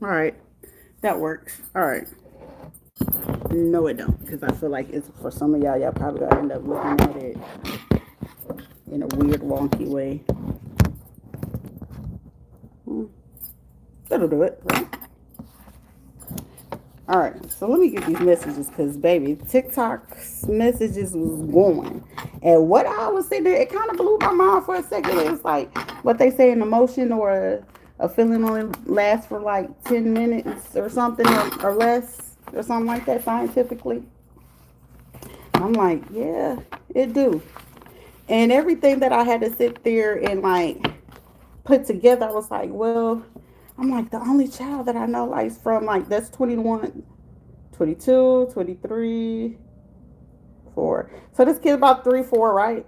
All right. That works. All right. No, it don't. Because I feel like it's for some of y'all, y'all probably got to end up looking at it in a weird, wonky way. Hmm. That'll do it, right? All right, so let me get these messages because, baby, TikTok's messages was going. And what I was sitting there, it kind of blew my mind for a second. It was like what they say an emotion or a feeling only lasts for like 10 minutes or something or less or something like that scientifically. I'm like, yeah, it do. And everything that I had to sit there and like put together, I was like, well, I'm like, the only child that I know like is from like that's 21, 22, 23, 4. So this kid about 3, 4, right?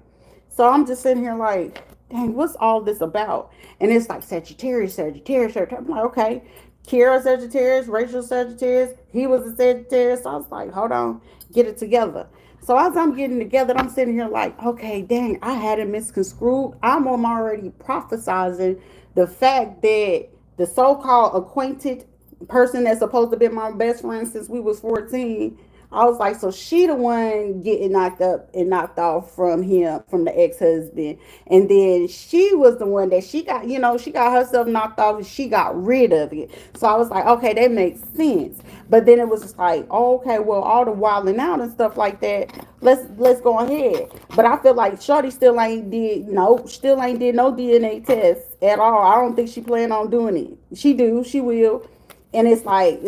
So I'm just sitting here like, dang, what's all this about? And it's like Sagittarius, Sagittarius, Sagittarius. I'm like, okay. Kira Sagittarius, Rachel Sagittarius, he was a Sagittarius. So I was like, hold on, get it together. So as I'm getting together, I'm sitting here like, okay, dang, I had it misconstrued. I'm already prophesizing the fact that the so-called acquainted person that's supposed to be my best friend since we was 14. I was like, so she the one getting knocked up and knocked off from him, from the ex-husband. And then she was the one that she got, she got herself knocked off and she got rid of it. So I was like, okay, that makes sense. But then it was just like, oh, okay, well, all the wilding out and stuff like that, let's go ahead. But I feel like Shorty still ain't did no DNA test at all. I don't think she planned on doing it. She will. And it's like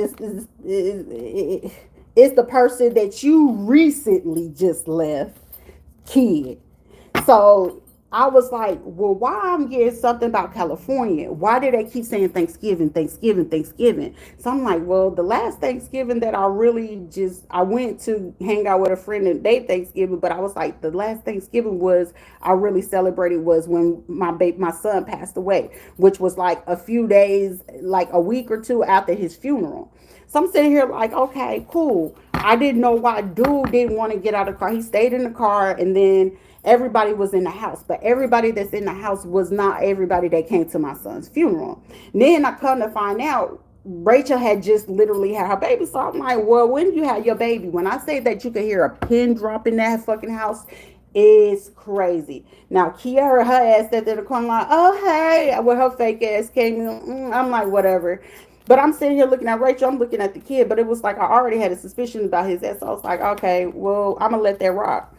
it's the person that you recently just left kid. So I was like, well, why I'm getting something about California? Why do they keep saying Thanksgiving, Thanksgiving, Thanksgiving? So I'm like, well, the last Thanksgiving that I went to hang out with a friend and they Thanksgiving, but I was like, the last Thanksgiving I really celebrated was when my son passed away, which was like a few days, like a week or two after his funeral. So I'm sitting here like, okay, cool. I didn't know why dude didn't want to get out of the car. He stayed in the car and then everybody was in the house. But everybody that's in the house was not everybody that came to my son's funeral. Then I come to find out Rachel had just literally had her baby. So I'm like, well, when you had your baby, when I say that you could hear a pin drop in that fucking house, it's crazy. Now, Kiara, her ass sat there in the corner like, oh, hey, with her fake ass came in. I'm like, whatever. But I'm sitting here looking at Rachel. I'm looking at the kid, but it was like I already had a suspicion about his ass. So I was like, okay, well, I'm gonna let that rock.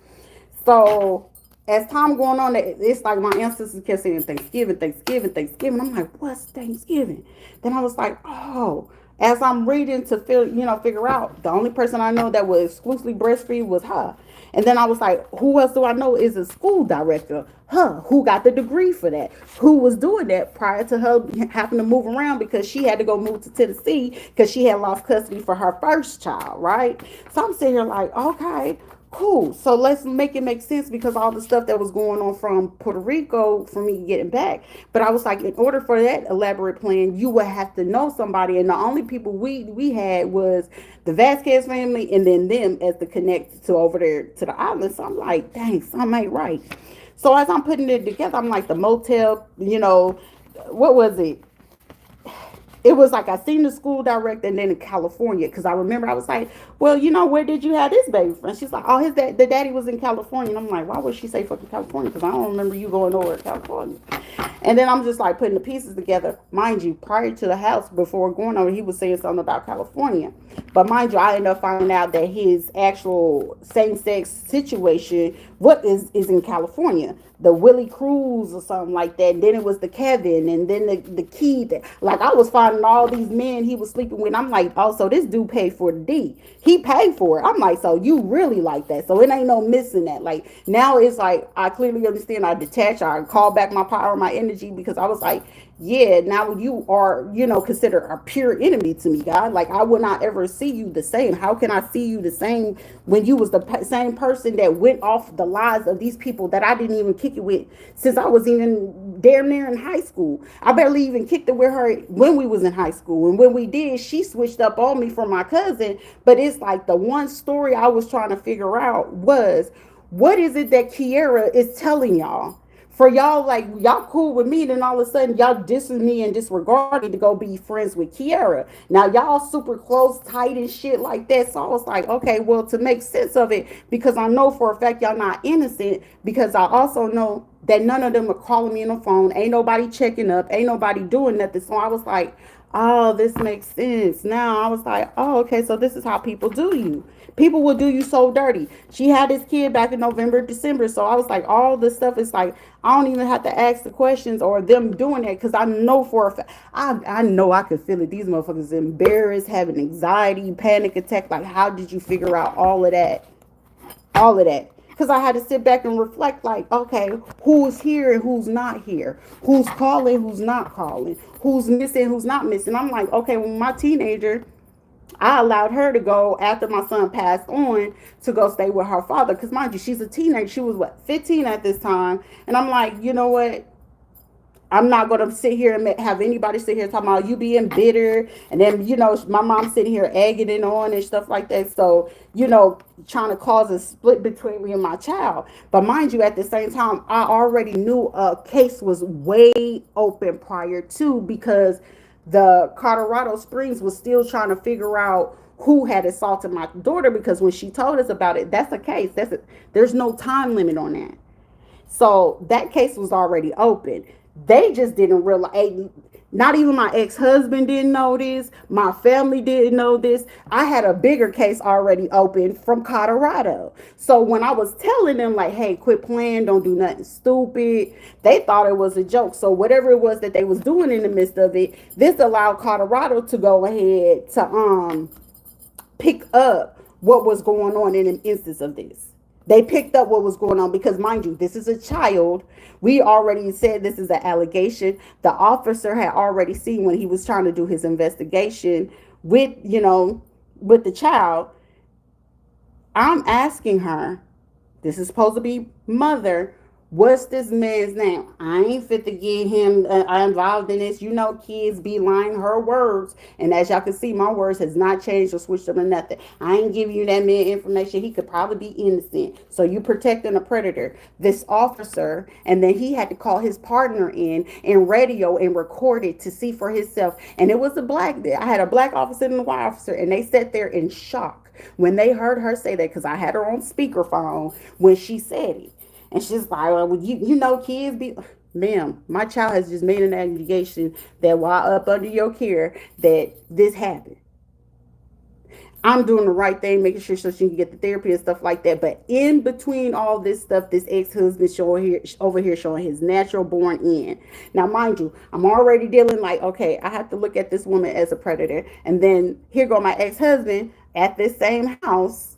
So as time going on, it's like my ancestors kept saying Thanksgiving, Thanksgiving, Thanksgiving. I'm like, what's Thanksgiving? Then I was like, oh. As I'm reading to figure out, the only person I know that was exclusively breastfeed was her. And then I was like, who else do I know is a school director? Her, who got the degree for that? Who was doing that prior to her having to move around because she had to go move to Tennessee because she had lost custody for her first child, right? So I'm sitting here like, okay, cool. So let's make it make sense because all the stuff that was going on from Puerto Rico for me getting back. But I was like, in order for that elaborate plan, you would have to know somebody. And the only people we had was the Vasquez family and then them as the connect to over there to the island. So I'm like, dang, something ain't right. So as I'm putting it together, I'm like the motel, what was it? It was like I seen the school director and then in California because I remember I was like, well, where did you have this baby from? She's like, oh, the daddy was in California. And I'm like, why would she say fucking California? Because I don't remember you going nowhere to California. And then I'm just like putting the pieces together. Mind you, prior to the house, before going over, he was saying something about California. But mind you, I ended up finding out that his actual same-sex situation, is in California. The Willie Cruz or something like that. And then it was the Kevin, and then the Keith. Like I was finding all these men he was sleeping with. I'm like, oh, so this dude paid for the D. He paid for it. I'm like, so you really like that? So it ain't no missing that. Like now it's like I clearly understand. I detach. I call back my power, my energy because I was like, yeah, now you are, considered a pure enemy to me, God. Like I will not ever see you the same. How can I see you the same when you was the same person that went off the lies of these people that I didn't even kick it with since I was even damn near in high school. I barely even kicked it with her when we was in high school. And when we did, she switched up on me from my cousin. But it's like the one story I was trying to figure out was what is it that Kiera is telling y'all? For y'all, like, y'all cool with me, then all of a sudden y'all dissing me and disregard me to go be friends with Kiara. Now y'all super close, tight and shit like that. So I was like, okay, well, to make sense of it, because I know for a fact y'all not innocent, because I also know that none of them are calling me on the phone. Ain't nobody checking up, ain't nobody doing nothing. So I was like, oh, this makes sense. Now I was like, oh, okay, so this is how people do you. People will do you so dirty. She had this kid back in November, December. So I was like, all this stuff is like, I don't even have to ask the questions or them doing that, because I know for a fact, I know I could feel it. These motherfuckers embarrassed, having anxiety, panic attack. Like, how did you figure out all of that? All of that. Because I had to sit back and reflect, like, okay, who's here and who's not here? Who's calling, who's not calling? Who's missing, who's not missing? I'm like, okay, when my teenager, I allowed her to go after my son passed on to go stay with her father. Because, mind you, she's a teenager. She was, what, 15 at this time. And I'm like, you know what? I'm not going to sit here and have anybody sit here talking about you being bitter. And then, my mom sitting here egging it on and stuff like that. So, trying to cause a split between me and my child. But mind you, at the same time, I already knew a case was way open prior to, because the Colorado Springs was still trying to figure out who had assaulted my daughter, because when she told us about it, that's a case. There's no time limit on that. So that case was already open. They just didn't realize. Not even my ex-husband didn't know this. My family didn't know this. I had a bigger case already open from Colorado. So when I was telling them, like, hey, quit playing, don't do nothing stupid, they thought it was a joke. So whatever it was that they was doing in the midst of it, this allowed Colorado to go ahead to pick up what was going on in an instance of this. They picked up what was going on because, mind you, this is a child. We already said this is an allegation. The officer had already seen when he was trying to do his investigation with, with the child. I'm asking her, this is supposed to be mother, what's this man's name? I ain't fit to get him involved in this. Kids be lying. Her words. And as y'all can see, my words has not changed or switched up or nothing. I ain't giving you that man information. He could probably be innocent. So you protecting a predator. This officer, and then he had to call his partner in and radio and record it to see for himself. And it was I had a black officer and a white officer, and they sat there in shock when they heard her say that, because I had her on speakerphone when she said it. And she's like, well, kids be... Ma'am, my child has just made an allegation that while up under your care, that this happened. I'm doing the right thing, making sure so she can get the therapy and stuff like that. But in between all this stuff, this ex-husband over here showing his natural born end. Now, mind you, I'm already dealing like, okay, I have to look at this woman as a predator. And then here go my ex-husband at this same house.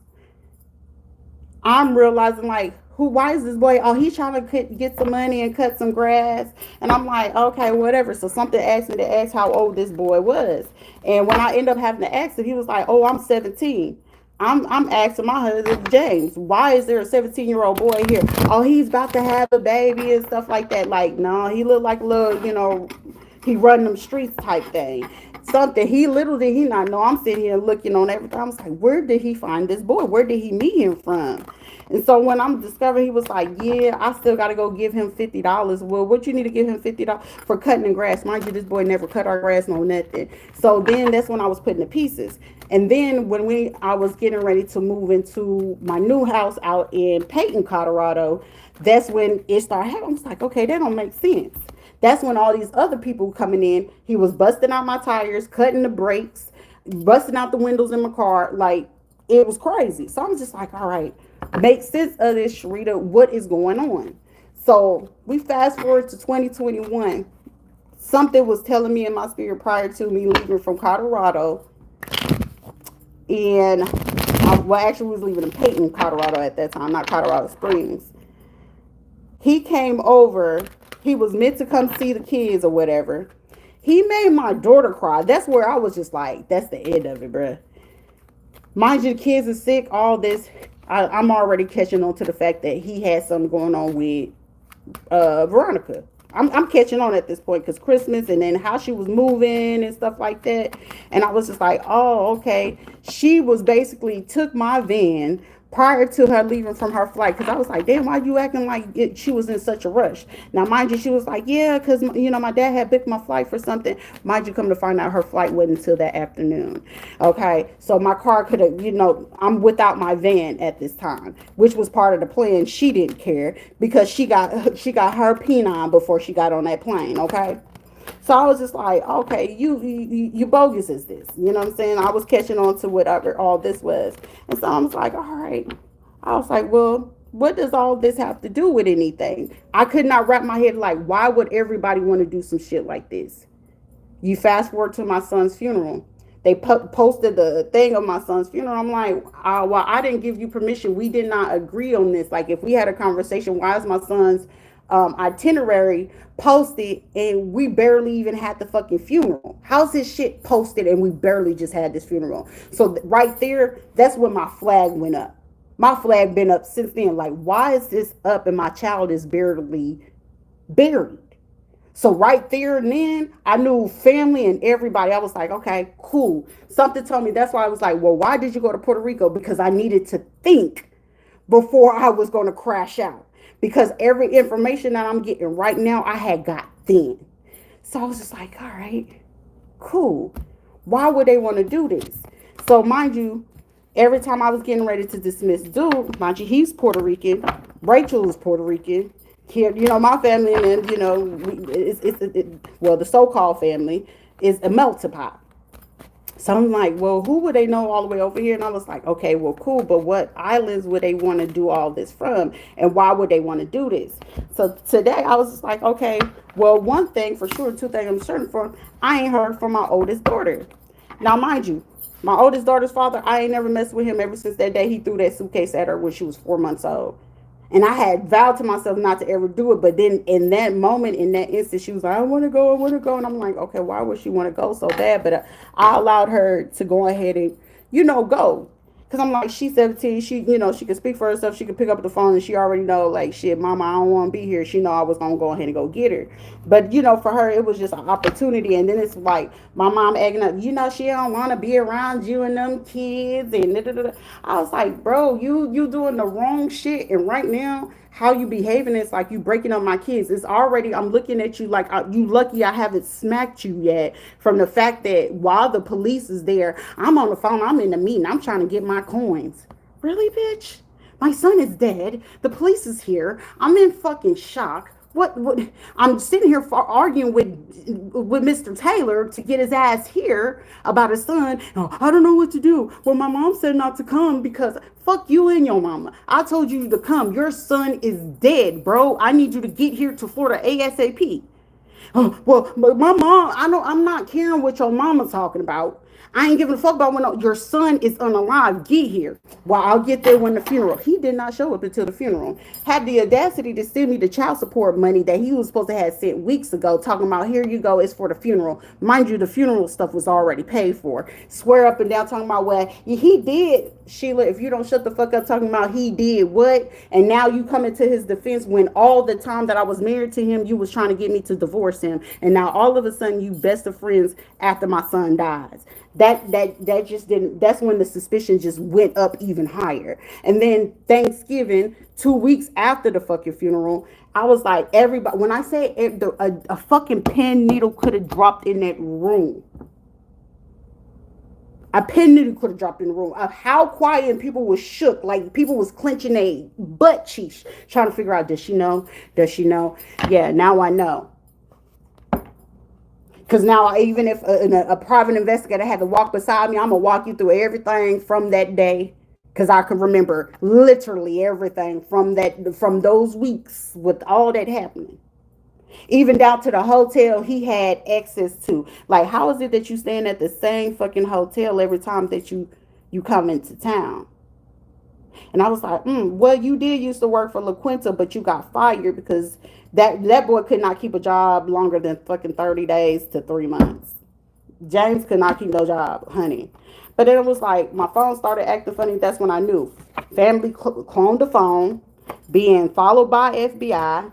I'm realizing, like, why is this boy? Oh, he's trying to get some money and cut some grass. And I'm like, okay, whatever. So something asked me to ask how old this boy was. And when I end up having to ask him, he was like, oh, I'm 17. I'm asking my husband, James, why is there a 17-year-old boy here? Oh, he's about to have a baby and stuff like that. Like, no, he looked like a little, he run them streets type thing. Something little did he not know. I'm sitting here looking on everything. I was like, where did he find this boy? Where did he meet him from? And so when I'm discovering, he was like, yeah, I still got to go give him $50. Well, what you need to give him $50 for cutting the grass? Mind you, this boy never cut our grass, no nothing. So then that's when I was putting the pieces. And then when I was getting ready to move into my new house out in Peyton, Colorado, that's when it started happening. I was like, okay, that don't make sense. That's when all these other people coming in. He was busting out my tires, cutting the brakes, busting out the windows in my car. Like, it was crazy. So I'm just like, all right, make sense of this, Rita. What is going on? So we fast forward to 2021. Something was telling me in my spirit prior to me leaving from Colorado. And actually was leaving in Peyton, Colorado at that time, not Colorado Springs. He came over. He was meant to come see the kids or whatever. He made my daughter cry. That's where I was just like, that's the end of it, bruh. Mind you, the kids are sick, all this. I'm already catching on to the fact that he had something going on with Veronica. I'm catching on at this point because Christmas and then how she was moving and stuff like that. And I was just like, oh, okay. She was basically took my van, prior to her leaving from her flight, because I was like, damn, why you acting like she was in such a rush? Now, mind you, she was like, yeah, because, my dad had booked my flight for something. Mind you, come to find out her flight wasn't until that afternoon. Okay, so my car could have, I'm without my van at this time, which was part of the plan. She didn't care because she got her peen on before she got on that plane. Okay. So I was just like, okay, you bogus is this. You know what I'm saying? I was catching on to whatever all this was. And so I was like, all right. I was like, well, what does all this have to do with anything? I could not wrap my head like, why would everybody want to do some shit like this? You fast forward to my son's funeral. They posted the thing of my son's funeral. I'm like, well, I didn't give you permission. We did not agree on this. Like, if we had a conversation, why is my son's itinerary posted and we barely even had the fucking funeral? How's his shit posted and we barely just had this funeral? So right there, that's when my flag went up. My flag been up since then. Like, why is this up and my child is barely buried? So right there and then, I knew family and everybody. I was like, okay, cool. Something told me. That's why I was like, well, why did you go to Puerto Rico? Because I needed to think before I was going to crash out. Because every information that I'm getting right now, I had got then. So I was just like, all right, cool. Why would they want to do this? So mind you, every time I was getting ready to dismiss dude, mind you, he's Puerto Rican. Rachel is Puerto Rican. Here, my family, and then, the so-called family is a melting pot. So I'm like, well, who would they know all the way over here? And I was like, okay, well, cool. But what islands would they want to do all this from? And why would they want to do this? So today I was just like, okay, well, one thing for sure, two things I'm certain for, I ain't heard from my oldest daughter. Now, mind you, my oldest daughter's father, I ain't never messed with him ever since that day he threw that suitcase at her when she was 4 months old. And I had vowed to myself not to ever do it. But then in that moment, in that instant, she was like, I want to go. And I'm like, okay, why would she want to go so bad? But I allowed her to go ahead and, go. Because I'm like, she's 17. She, she can speak for herself. She can pick up the phone and she already know, like, shit, mama, I don't want to be here. She know I was going to go ahead and go get her. But, for her, it was just an opportunity. And then it's like my mom acting up, she don't want to be around you and them kids. And da, da, da. I was like, bro, you doing the wrong shit. And right now, how you behaving is like you breaking up my kids. It's already, I'm looking at you like you lucky I haven't smacked you yet from the fact that while the police is there, I'm on the phone, I'm in the meeting, I'm trying to get my coins. Really, bitch? My son is dead. The police is here. I'm in fucking shock. What I'm sitting here arguing with Mr. Taylor to get his ass here about his son. Oh, I don't know what to do. Well, my mom said not to come because fuck you and your mama. I told you to come. Your son is dead, bro. I need you to get here to Florida ASAP. Oh, well, but my mom, I'm not caring what your mama's talking about. I ain't giving a fuck about when your son is unalive. Get here. Well, I'll get there when the funeral. He did not show up until the funeral. Had the audacity to send me the child support money that he was supposed to have sent weeks ago, talking about, here you go, it's for the funeral. Mind you, the funeral stuff was already paid for. Swear up and down talking about, well, he did, Sheila, if you don't shut the fuck up talking about he did what, and now you come into his defense when all the time that I was married to him, you was trying to get me to divorce him. And now all of a sudden you best of friends after my son dies. That just didn't, that's when the suspicion just went up even higher. And then Thanksgiving, 2 weeks after the fucking funeral, I was like, everybody, when I say a fucking pen needle could have dropped in that room. A pen needle could have dropped in the room. Of how quiet, and people was shook. Like people was clenching their butt cheeks, trying to figure out, does she know? Does she know? Yeah, now I know. Because now, even if a private investigator had to walk beside me, I'm going to walk you through everything from that day. Because I can remember literally everything from those weeks with all that happening. Even down to the hotel he had access to. Like, how is it that you staying at the same fucking hotel every time that you come into town? And I was like, well, you did used to work for La Quinta, but you got fired because that boy could not keep a job longer than fucking 30 days to 3 months. James could not keep no job, honey. But then it was like, my phone started acting funny. That's when I knew. Family cloned the phone, being followed by FBI.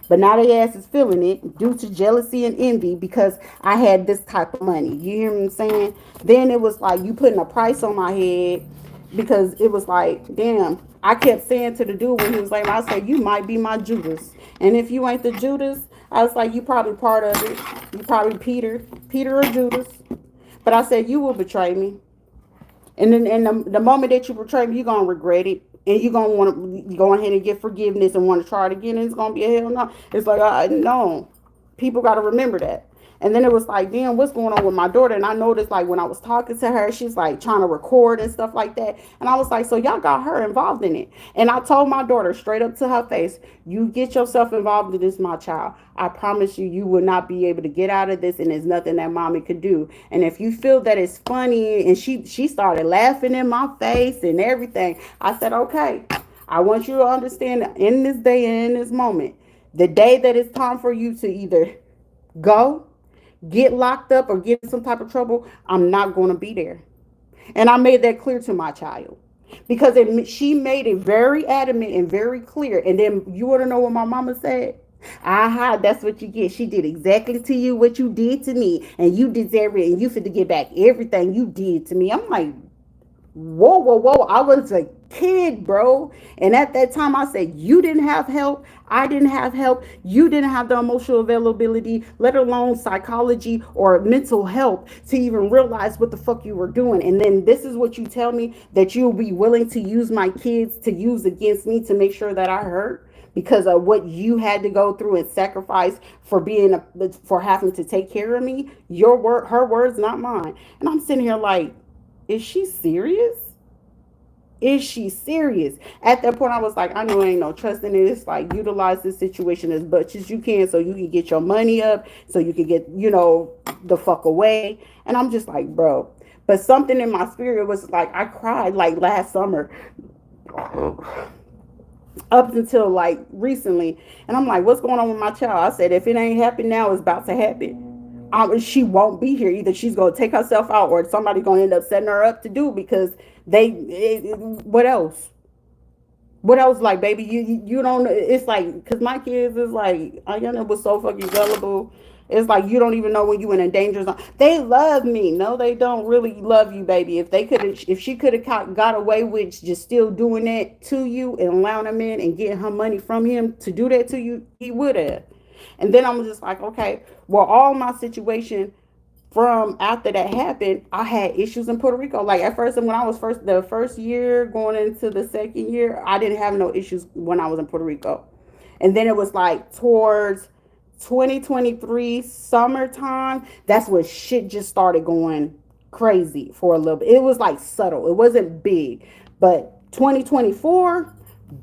But now their ass is feeling it due to jealousy and envy because I had this type of money. You hear what I'm saying? Then it was like, you putting a price on my head. because it was like, damn. I kept saying to the dude when he was like, I said, you might be my Judas. And if you ain't the Judas, I was like, you probably part of it. You probably Peter or Judas. But I said, you will betray me. And then the moment that you betray me, you're going to regret it. And you're going to want to go ahead and get forgiveness and want to try it again. And it's going to be a hell no. It's like, no. People got to remember that. And then it was like, damn, what's going on with my daughter? And I noticed, like, when I was talking to her, she's like trying to record and stuff like that. And I was like, so y'all got her involved in it. And I told my daughter straight up to her face, you get yourself involved in this, my child. I promise you, you will not be able to get out of this. And there's nothing that mommy could do. And if you feel that it's funny, and she started laughing in my face and everything, I said, okay, I want you to understand that in this day and in this moment, the day that it's time for you to either go, get locked up, or get in some type of trouble, I'm not going to be there. And I made that clear to my child because she made it very adamant and very clear. And then you want to know what my mama said? Aha, that's what you get. She did exactly to you what you did to me, and you deserve it, and you fit to get back everything you did to me. I'm like, whoa, whoa, whoa. I was a kid, bro. And at that time, I said, you didn't have help. I didn't have help. You didn't have the emotional availability, let alone psychology or mental help to even realize what the fuck you were doing. And then this is what you tell me that you'll be willing to use my kids to use against me to make sure that I hurt because of what you had to go through and sacrifice for for having to take care of me. Your word, her words, not mine. And I'm sitting here like, is she serious? Is she serious? At that point, I was like, I know ain't no trusting it. It's like, utilize this situation as much as you can so you can get your money up, so you can get, the fuck away. And I'm just like, bro. But something in my spirit was like, I cried like last summer up until like recently. And I'm like, what's going on with my child? I said, if it ain't happened now, it's about to happen. She won't be here. Either she's going to take herself out or somebody's going to end up setting her up to do because what else? What else? Like, baby, you don't, it's like, because my kids is like, Ayana was so fucking gullible. It's like, you don't even know when you in a danger zone. They love me. No, they don't really love you, baby. If she could have got away with just still doing that to you and allowing him in and getting her money from him to do that to you, he would have. And then I'm just like, okay, well, all my situation from after that happened, I had issues in Puerto Rico. Like at first, when I was the first year going into the second year, I didn't have no issues when I was in Puerto Rico. And then it was like towards 2023 summertime, that's when shit just started going crazy for a little bit. It was like subtle. It wasn't big. But 2024,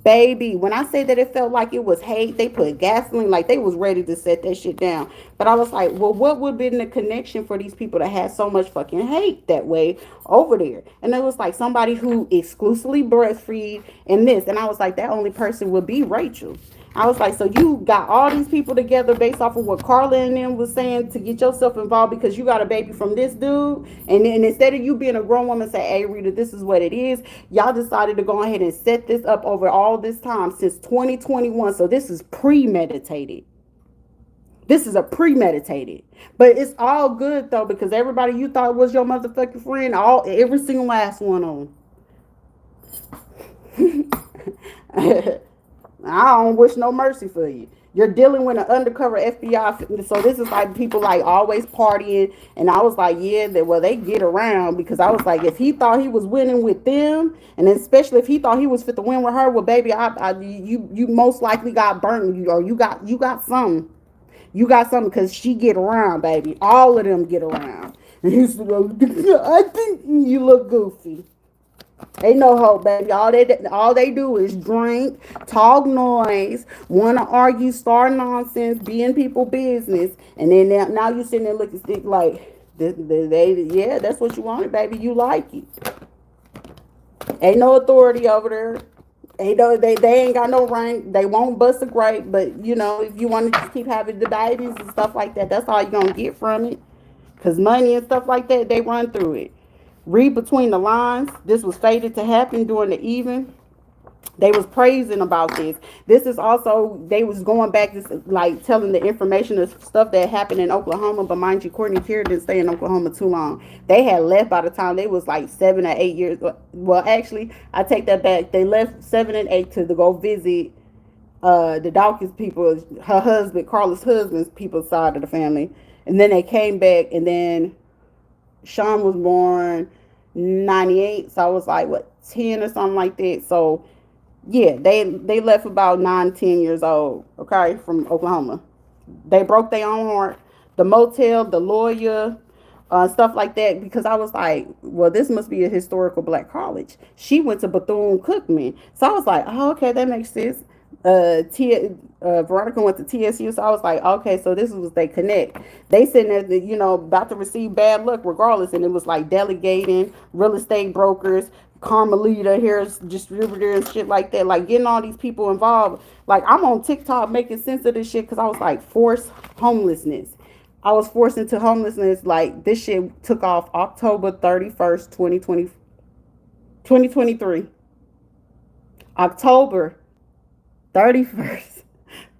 baby, when I say that it felt like it was hate, they put gasoline, like they was ready to set that shit down. But I was like, well, what would have been the connection for these people that had so much fucking hate that way over there? And it was like somebody who exclusively breastfeed and this. And I was like, that only person would be Rachel. I was like, so you got all these people together based off of what Carla and them was saying to get yourself involved because you got a baby from this dude. And then instead of you being a grown woman say, hey, Rita, this is what it is. Y'all decided to go ahead and set this up over all this time since 2021. So this is premeditated. This is a premeditated. But it's all good, though, because everybody you thought was your motherfucking friend, every single last one of them. I don't wish no mercy for you. You're dealing with an undercover FBI. So this is like people like always partying. And I was like, yeah, they get around. Because I was like, if he thought he was winning with them, and especially if he thought he was fit to win with her, well, baby, you most likely got burnt. Or you got something. You got something because she get around, baby. All of them get around. And he's like, I think you look goofy. Ain't no hope, baby. All they do is drink, talk noise, want to argue, start nonsense, be in people's business, and then now you sitting there looking like yeah, that's what you wanted, baby. You like it. Ain't no authority over there. Ain't no they ain't got no rank. They won't bust a grape, but if you want to just keep having the babies and stuff like that, that's all you're gonna get from it. Cause money and stuff like that, they run through it. Read between the lines. This was fated to happen during the even. They was praising about this. This is also, they was going back to like telling the information of stuff that happened in Oklahoma. But mind you, Courtney Kerr didn't stay in Oklahoma too long. They had left by the time they was like 7 or 8 years. Well, actually, I take that back. They left 7 and 8 to go visit the Dawkins people, her husband, Carla's husband's people's side of the family. And then they came back, and then Sean was born 98, so I was like what, 10 or something like that. So yeah, they left about 9, 10 years old, okay, from Oklahoma. They broke their own heart. The motel, the lawyer, stuff like that, because I was like, well, this must be a historical black college. She went to Bethune-Cookman. So I was like, oh, okay, that makes sense. Veronica went to TSU, so I was like, okay, so this was they connect. They sitting there, about to receive bad luck regardless, and it was like delegating, real estate brokers, Carmelita, hair distributor, and shit like that. Like getting all these people involved. Like I'm on TikTok making sense of this shit because I was like forced homelessness. I was forced into homelessness. Like this shit took off October 31st, 2023. October 31st,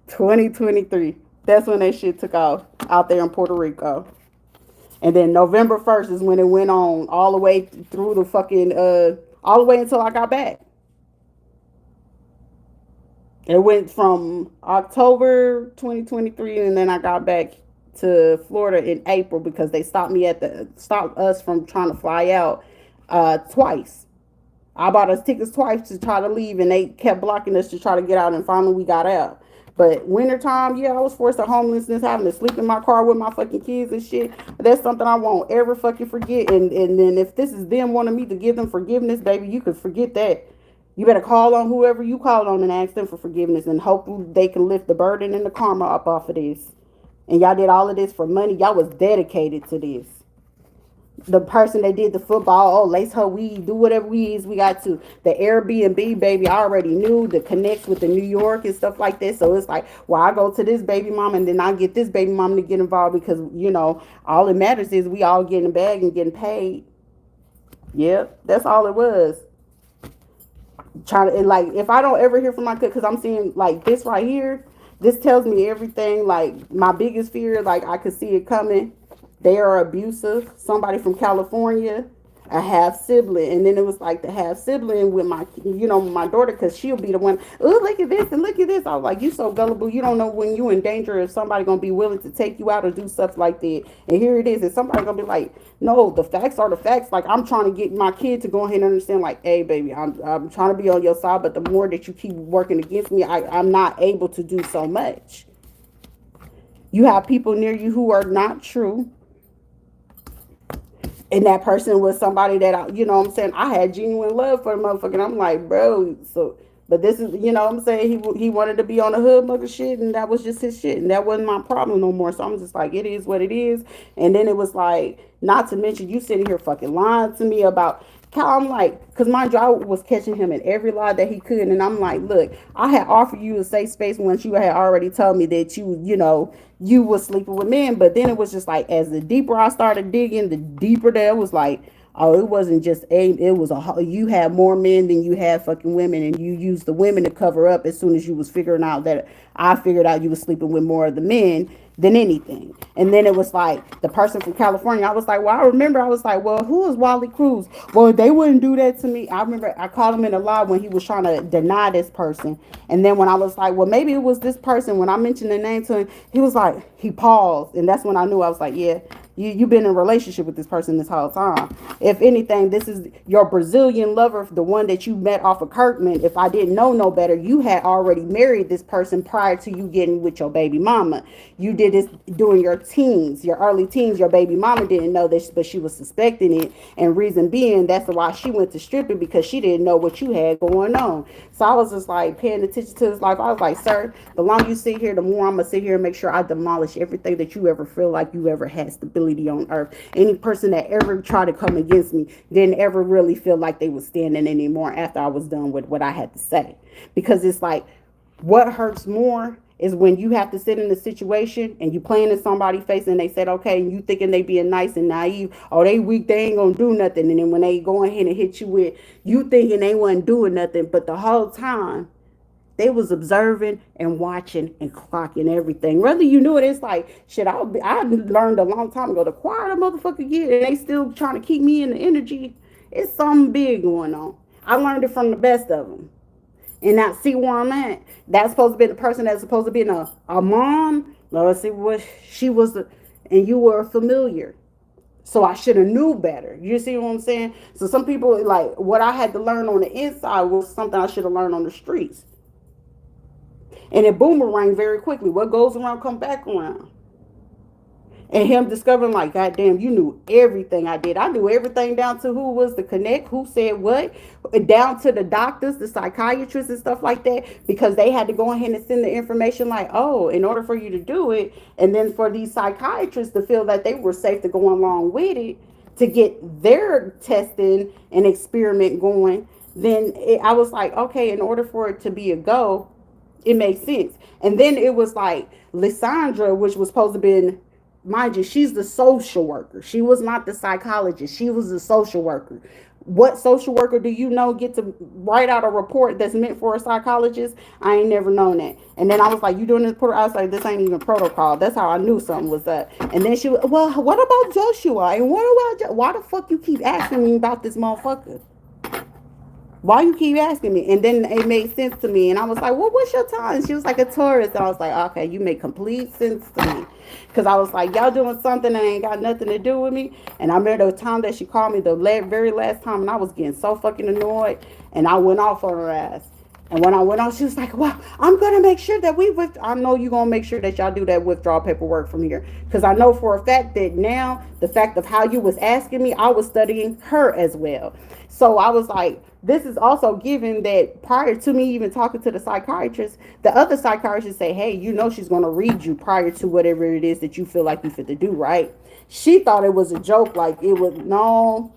2023. That's when that shit took off out there in Puerto Rico. And then November 1st is when it went on all the way through the fucking, all the way until I got back. It went from October 2023, and then I got back to Florida in April because they stopped us from trying to fly out twice. I bought us tickets twice to try to leave, and they kept blocking us to try to get out, and finally we got out. But wintertime, yeah, I was forced to homelessness, having to sleep in my car with my fucking kids and shit. That's something I won't ever fucking forget. And then if this is them wanting me to give them forgiveness, baby, you could forget that. You better call on whoever you call on and ask them for forgiveness, and hope they can lift the burden and the karma up off of this. And y'all did all of this for money. Y'all was dedicated to this. The person that did the football, oh, lace her weed, do whatever we got to. The Airbnb, baby, I already knew the connects with the New York and stuff like that. So it's like, well, I go to this baby mama, and then I get this baby mama to get involved because, all that matters is we all getting a bag and getting paid. Yep, that's all it was. Trying to, like, if I don't ever hear from my kid, because I'm seeing, like, this right here, this tells me everything. Like, my biggest fear, like, I could see it coming. They are abusive. Somebody from California, a half sibling, and then it was like the half sibling with my daughter, because she'll be the one. Oh, look at this and look at this. I was like, you so gullible. You don't know when you in danger if somebody gonna be willing to take you out or do stuff like that. And here it is, and somebody gonna be like, no, the facts are the facts. Like I'm trying to get my kid to go ahead and understand. Like, hey, baby, I'm trying to be on your side, but the more that you keep working against me, I'm not able to do so much. You have people near you who are not true. And that person was somebody that, I had genuine love for the motherfucker. And I'm like, bro, so, but this is, he wanted to be on the hood mother shit, and that was just his shit. And that wasn't my problem no more. So I'm just like, it is what it is. And then it was like, not to mention you sitting here fucking lying to me about Cal. I'm like, because mind you, I was catching him in every lie that he could. And I'm like, look, I had offered you a safe space once you had already told me that you was sleeping with men. But then it was just like, as the deeper I started digging, the deeper that was like, oh, it wasn't just you had more men than you had fucking women, and you used the women to cover up as soon as you was figuring out that I figured out you was sleeping with more of the men than anything. And then it was like the person from California. I was like, well, I was like, well, who is Wally Cruz? Well, they wouldn't do that to me. I remember I called him in a lie when he was trying to deny this person. And then when I was like, well, maybe it was this person, when I mentioned the name to him, he was like, he paused. And that's when I knew. I was like, yeah, you've been in a relationship with this person this whole time. If anything, this is your Brazilian lover, the one that you met off of Kirkman. If I didn't know no better, you had already married this person prior to you getting with your baby mama. You did this during your teens, your early teens. Your baby mama didn't know this, but she was suspecting it. And reason being, that's why she went to stripping, because she didn't know what you had going on. So I was just like paying attention to his life. I was like, sir, the longer you sit here, the more I'm going to sit here and make sure I demolish everything that you ever feel like you ever had stability on earth. Any person that ever tried to come against me didn't ever really feel like they was standing anymore after I was done with what I had to say. Because it's like, what hurts more is when you have to sit in a situation and you playing in somebody's face and they said, okay, and you thinking they being nice and naive. Oh, they weak, they ain't gonna do nothing. And then when they go ahead and hit you with, you thinking they wasn't doing nothing, but the whole time they was observing and watching and clocking everything. Whether you knew it, it's like, shit, I learned a long time ago. The quieter motherfucker get, and they still trying to keep me in the energy. It's something big going on. I learned it from the best of them. And now see where I'm at. That's supposed to be the person that's supposed to be a mom. Let's see what she was, and you were familiar. So I should have knew better. You see what I'm saying? So some people, like, what I had to learn on the inside was something I should have learned on the streets. And it boomerang very quickly. What goes around come back around. And him discovering, like, God damn, you knew everything I did. I knew everything down to who was the connect, who said what, down to the doctors, the psychiatrists and stuff like that, because they had to go ahead and send the information like, oh, in order for you to do it, and then for these psychiatrists to feel that they were safe to go along with it, to get their testing and experiment going, then I was like, okay, in order for it to be a go, it makes sense. And then it was like Lysandra, which was supposed to be, mind you, she's the social worker. She was not the psychologist. She was the social worker. What social worker do you know get to write out a report that's meant for a psychologist? I ain't never known that. And then I was like, you doing this protocol? I was like, this ain't even protocol. That's how I knew something was up. And then she was, well, what about Joshua? And what about, why the fuck you keep asking me about this motherfucker? Why you keep asking me? And then it made sense to me. And I was like, well, what's your time? And she was like, a Taurus. And I was like, okay, you make complete sense to me. Because I was like, y'all doing something that ain't got nothing to do with me. And I remember the time that she called me the very last time. And I was getting so fucking annoyed. And I went off on her ass. And when I went on, she was like, well, I'm going to make sure that I know you're going to make sure that y'all do that withdrawal paperwork from here. Because I know for a fact that now, the fact of how you was asking me, I was studying her as well. So I was like, this is also given that prior to me even talking to the psychiatrist, the other psychiatrist say, hey, you know she's going to read you prior to whatever it is that you feel like you fit to do, right? She thought it was a joke, like it was, no,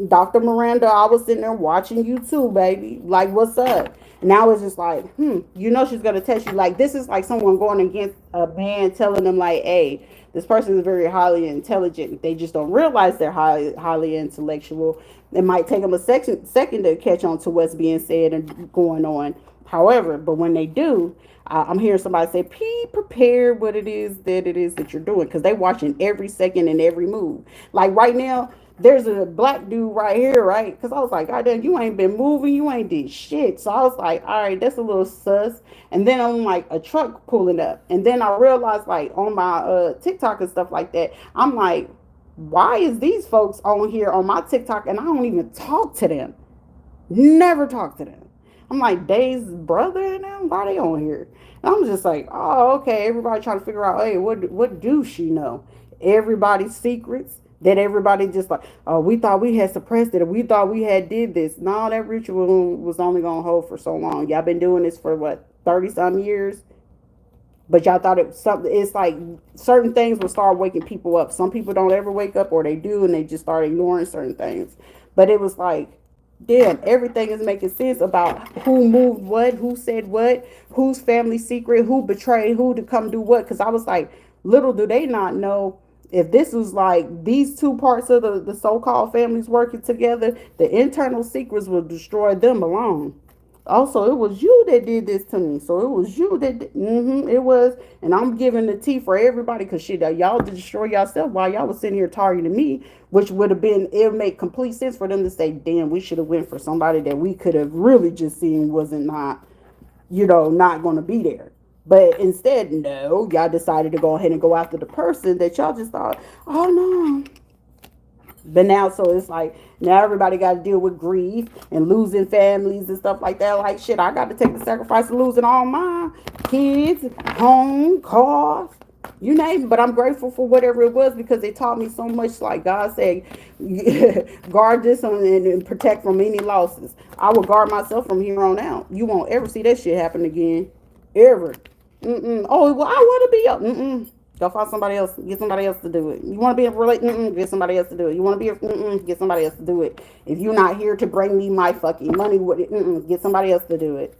Dr. Miranda, I was sitting there watching you too, baby. Like, what's up? Now it's just like, you know she's going to test you. Like, this is like someone going against a man telling them like, hey, this person is very highly intelligent. They just don't realize they're highly intellectual. It might take them a second to catch on to what's being said and going on. However, but when they do, I'm hearing somebody say, be prepared what it is that you're doing. Because they watching every second and every move. Like right now, there's a black dude right here, right? Because I was like, God damn, you ain't been moving. You ain't did shit. So I was like, all right, that's a little sus. And then I'm like a truck pulling up. And then I realized like on my TikTok and stuff like that, I'm like, why is these folks on here on my TikTok and I don't even talk to them? Never talk to them. I'm like, Dave's brother and them, why they on here? And I'm just like, oh, okay. Everybody trying to figure out, hey, what do she know? Everybody's secrets. That everybody just like, oh, we thought we had suppressed it, or we thought we had did this. No, that ritual was only gonna hold for so long. Y'all been doing this for what, 30-some years? But y'all thought it was something. It's like certain things will start waking people up. Some people don't ever wake up, or they do, and they just start ignoring certain things. But it was like, damn, everything is making sense about who moved what, who said what, whose family secret, who betrayed who to come do what. Because I was like, little do they not know. If this was like these two parts of the so-called families working together, the internal secrets will destroy them alone. Also, it was you that did this to me. So it was you that did, it was. And I'm giving the tea for everybody because shit, y'all destroy yourself while y'all was sitting here targeting me, which would have been, it would make complete sense for them to say, damn, we should have went for somebody that we could have really just seen wasn't not going to be there. But instead, no, y'all decided to go ahead and go after the person that y'all just thought, oh no. But now, so it's like, now everybody got to deal with grief and losing families and stuff like that. Like, shit, I got to take the sacrifice of losing all my kids, home, cars, you name it. But I'm grateful for whatever it was because it taught me so much. Like God said, guard this and protect from any losses. I will guard myself from here on out. You won't ever see that shit happen again. Ever. Oh, well, I want to be up. Go find somebody else. Get somebody else to do it. You want to be a relationship? Get somebody else to do it. You want to be a get somebody else to do it. If you're not here to bring me my fucking money, get somebody else to do it.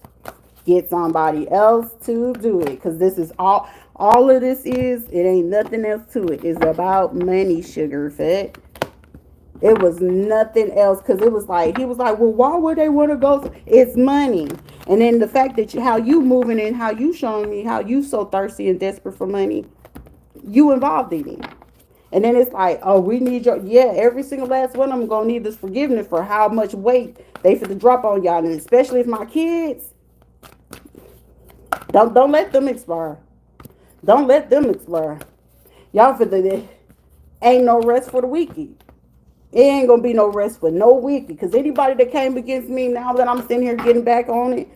Get somebody else to do it, because this is all of this is. It ain't nothing else to it. It's about money, sugar fit. It was nothing else, because it was like, he was like, well, why would they want to go? It's money. And then the fact that how you moving and how you showing me how you so thirsty and desperate for money, you involved in it. And then it's like, oh, we need your, yeah, every single last one of them gonna need this forgiveness for how much weight they fit to drop on y'all. And especially if my kids, don't let them expire. Don't let them expire. Y'all for the ain't no rest for the wicked. It ain't gonna be no rest for no wicked. Because anybody that came against me, now that I'm sitting here getting back on it,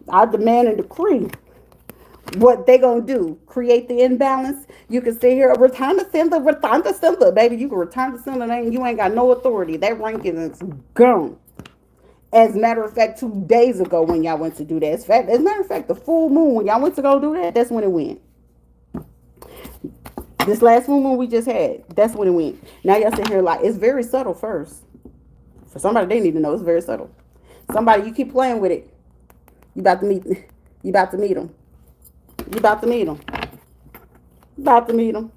I demand and decree what they gonna do. Create the imbalance. You can sit here, return the sender, baby. You can return the sender, and you ain't got no authority. That rank is gone. As a matter of fact, 2 days ago when y'all went to do that, as a matter of fact, the full moon when y'all went to go do that, that's when it went. This last moon we just had, that's when it went. Now y'all sit here like, it's very subtle first. For somebody they need to know, it's very subtle. Somebody, you keep playing with it, you about to meet them. You about to meet them. You about to meet them. About to meet them.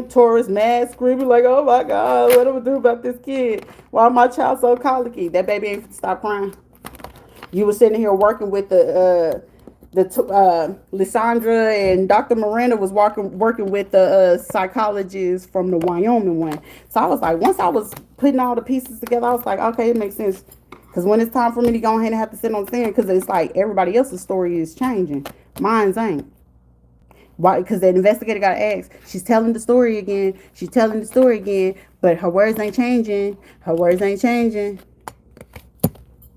Taurus mad, screaming like, oh my God, what am I do about this kid? Why my child so colicky? That baby ain't gonna stop crying. You were sitting here working with the Lysandra, and Dr. Miranda was working with the psychologist from the Wyoming one. So I was like, once I was putting all the pieces together, I was like, okay, it makes sense. Because when it's time for me to go ahead and have to sit on the stand, because it's like everybody else's story is changing. Mine's ain't. Why? Because the investigator got to ask. She's telling the story again. She's telling the story again. But her words ain't changing. Her words ain't changing.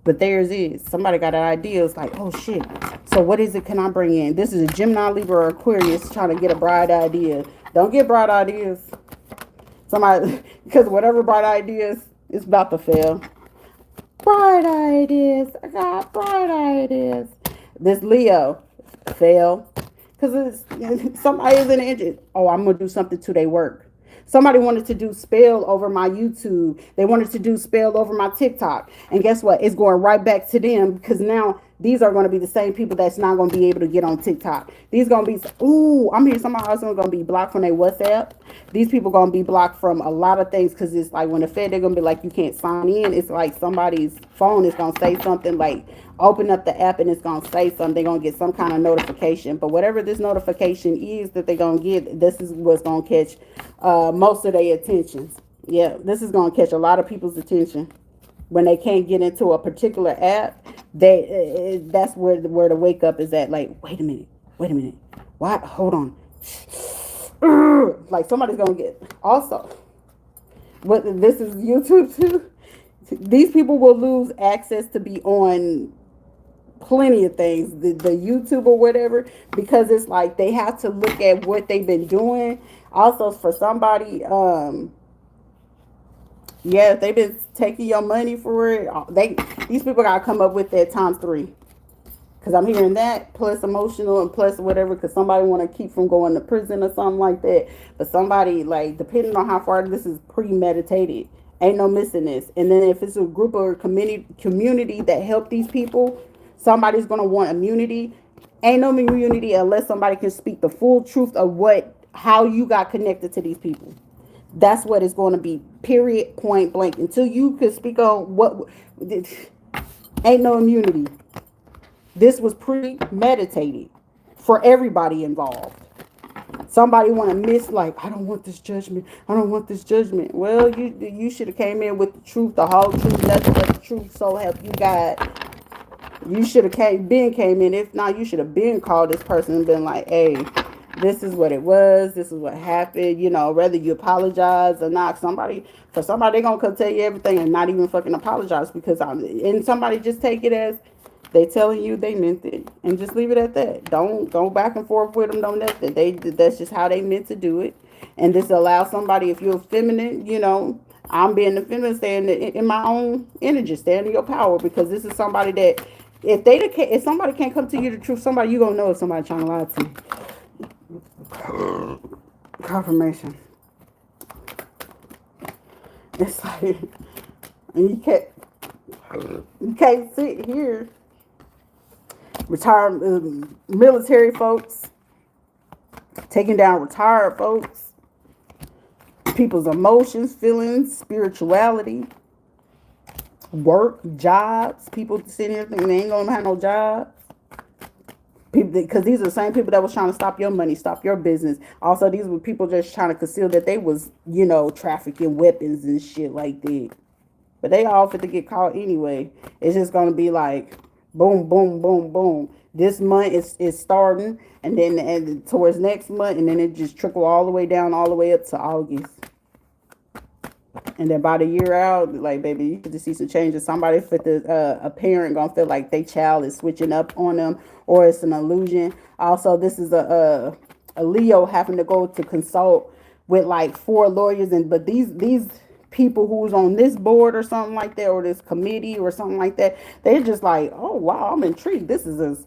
But theirs is. Somebody got an idea. It's like, oh shit. So what is it can I bring in? This is a Gemini, Libra, or Aquarius trying to get a bright idea. Don't get bright ideas. Somebody, because whatever bright ideas, it's about to fail. Bright ideas. I got bright ideas. This Leo, fail. Because somebody is in the engine. Oh, I'm going to do something to their work. Somebody wanted to do spell over my YouTube. They wanted to do spell over my TikTok. And guess what? It's going right back to them, because now these are going to be the same people that's not going to be able to get on TikTok. These going to be, I'm hearing somebody else going to be blocked from their WhatsApp. These people going to be blocked from a lot of things, because it's like when the Fed, they're going to be like, you can't sign in. It's like somebody's phone is going to say something like, open up the app and it's going to say something. They're going to get some kind of notification. But whatever this notification is that they're going to get, this is what's going to catch most of their attentions. Yeah, this is going to catch a lot of people's attention. When they can't get into a particular app, that's where the wake up is at. Like, wait a minute. What? Hold on. Like somebody's going to get. Also, what this is YouTube too. These people will lose access to be on plenty of things, the YouTube or whatever, because it's like they have to look at what they've been doing. Also, for somebody, if they've been taking your money for it, these people gotta come up with that times 3. Because I'm hearing that plus emotional and plus whatever, because somebody want to keep from going to prison or something like that. But somebody, like, depending on how far this is premeditated, ain't no missing this. And then if it's a group or community that help these people, somebody's going to want immunity. Ain't no immunity unless somebody can speak the full truth of how you got connected to these people. That's what it's going to be, period, point blank. Until you can speak on what, ain't no immunity. This was premeditated for everybody involved. Somebody want to miss, like, I don't want this judgment. Well, you should have came in with the truth, the whole truth, nothing but the truth. So help you God. You should have came in. If not, you should have been called this person and been like, hey, this is what it was. This is what happened. You know, whether you apologize or not, somebody, they're going to come tell you everything and not even fucking apologize, and somebody just take it as they telling you they meant it, and just leave it at that. Don't go back and forth with them. Don't nothing. That's just how they meant to do it. And this allows somebody, if you're feminine, I'm being the feminine, staying in my own energy, staying in your power, because this is somebody that if somebody can't come to you the truth, somebody you gonna know if somebody trying to lie to you. Confirmation. It's like, and you can't. You can't sit here. Retired military folks, taking down retired folks, people's emotions, feelings, spirituality, work, jobs. People sitting here thinking they ain't gonna have no jobs. People, because these are the same people that was trying to stop your money, stop your business. Also, these were people just trying to conceal that they was, trafficking weapons and shit like that. But they all fit to get caught anyway. It's just gonna be like boom, boom, boom, boom. This month is starting, and then towards next month, and then it just trickle all the way down, all the way up to August. And then by the year out, like, baby, you could just see some changes. Somebody for a parent gonna feel like their child is switching up on them, or it's an illusion. Also, this is a Leo having to go to consult with like 4 lawyers, but these people who's on this board or something like that, or this committee or something like that, they're just like, oh wow, I'm intrigued. This is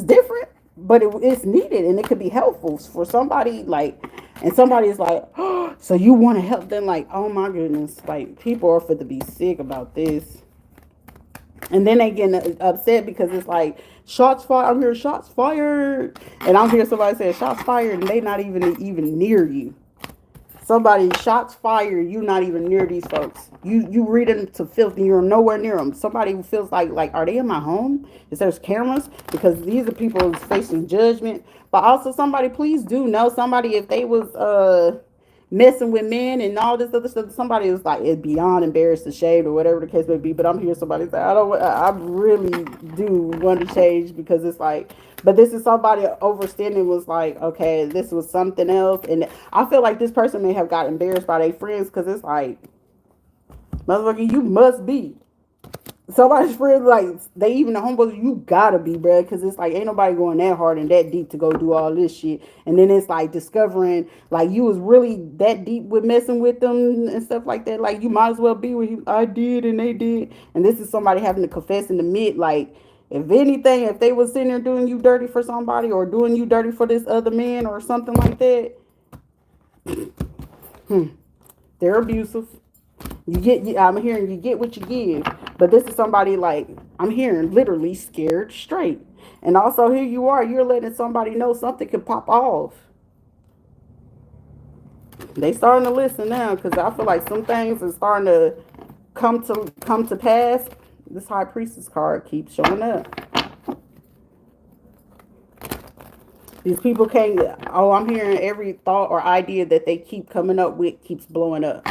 different, but it's needed, and it could be helpful for somebody. Like, and somebody is like, oh, so you want to help them? Like, oh my goodness, like people are fit to be sick about this. And then they get upset because it's like, shots fired. I'm hearing shots fired, and I'm hearing somebody say shots fired, and they not even near you. Somebody shots fired, you not even near these folks. You read them to filth and you're nowhere near them. Somebody who feels like, are they in my home? Is there's cameras? Because these are people facing judgment. But also somebody, please do know somebody, if they was messing with men and all this other stuff, somebody was like, it's beyond embarrassed, ashamed, or whatever the case may be. But I'm hearing somebody say, I really do want to change, because it's like, but this is somebody overstanding was like, okay, this was something else. And I feel like this person may have got embarrassed by their friends, because it's like, motherfucker, you must be. Somebody's friends, like, they even the homeboys, you gotta be, bruh, because it's like, ain't nobody going that hard and that deep to go do all this shit. And then it's like discovering, like, you was really that deep with messing with them and stuff like that. Like, you might as well be with you. I did and they did. And this is somebody having to confess and admit, like, if anything, if they was sitting there doing you dirty for somebody, or doing you dirty for this other man or something like that, they're abusive. I'm hearing you get what you give. But this is somebody, like, I'm hearing literally scared straight. And also here you are, you're letting somebody know something could pop off. They starting to listen now, because I feel like some things are starting to come to pass. This High Priestess card keeps showing up. These people can't, I'm hearing every thought or idea that they keep coming up with keeps blowing up.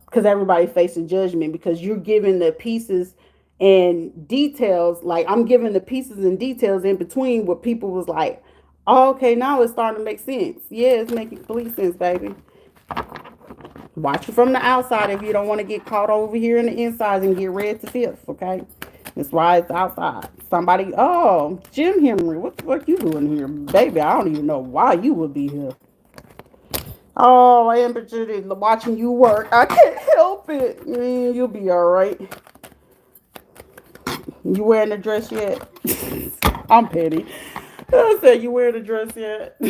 Because everybody's facing judgment, because you're giving the pieces and details. Like, I'm giving the pieces and details in between what people was like, oh, okay, now it's starting to make sense. Yeah, it's making complete sense, baby. Watch it from the outside if you don't want to get caught over here in the inside and get red to fifth, okay? That's why it's outside. Somebody, oh, Jim Henry, what the fuck you doing here? Baby, I don't even know why you would be here. Oh, Amber Judy, watching you work. I can't help it. You'll be all right. You wearing a dress yet? I'm petty. I said, you wearing a dress yet?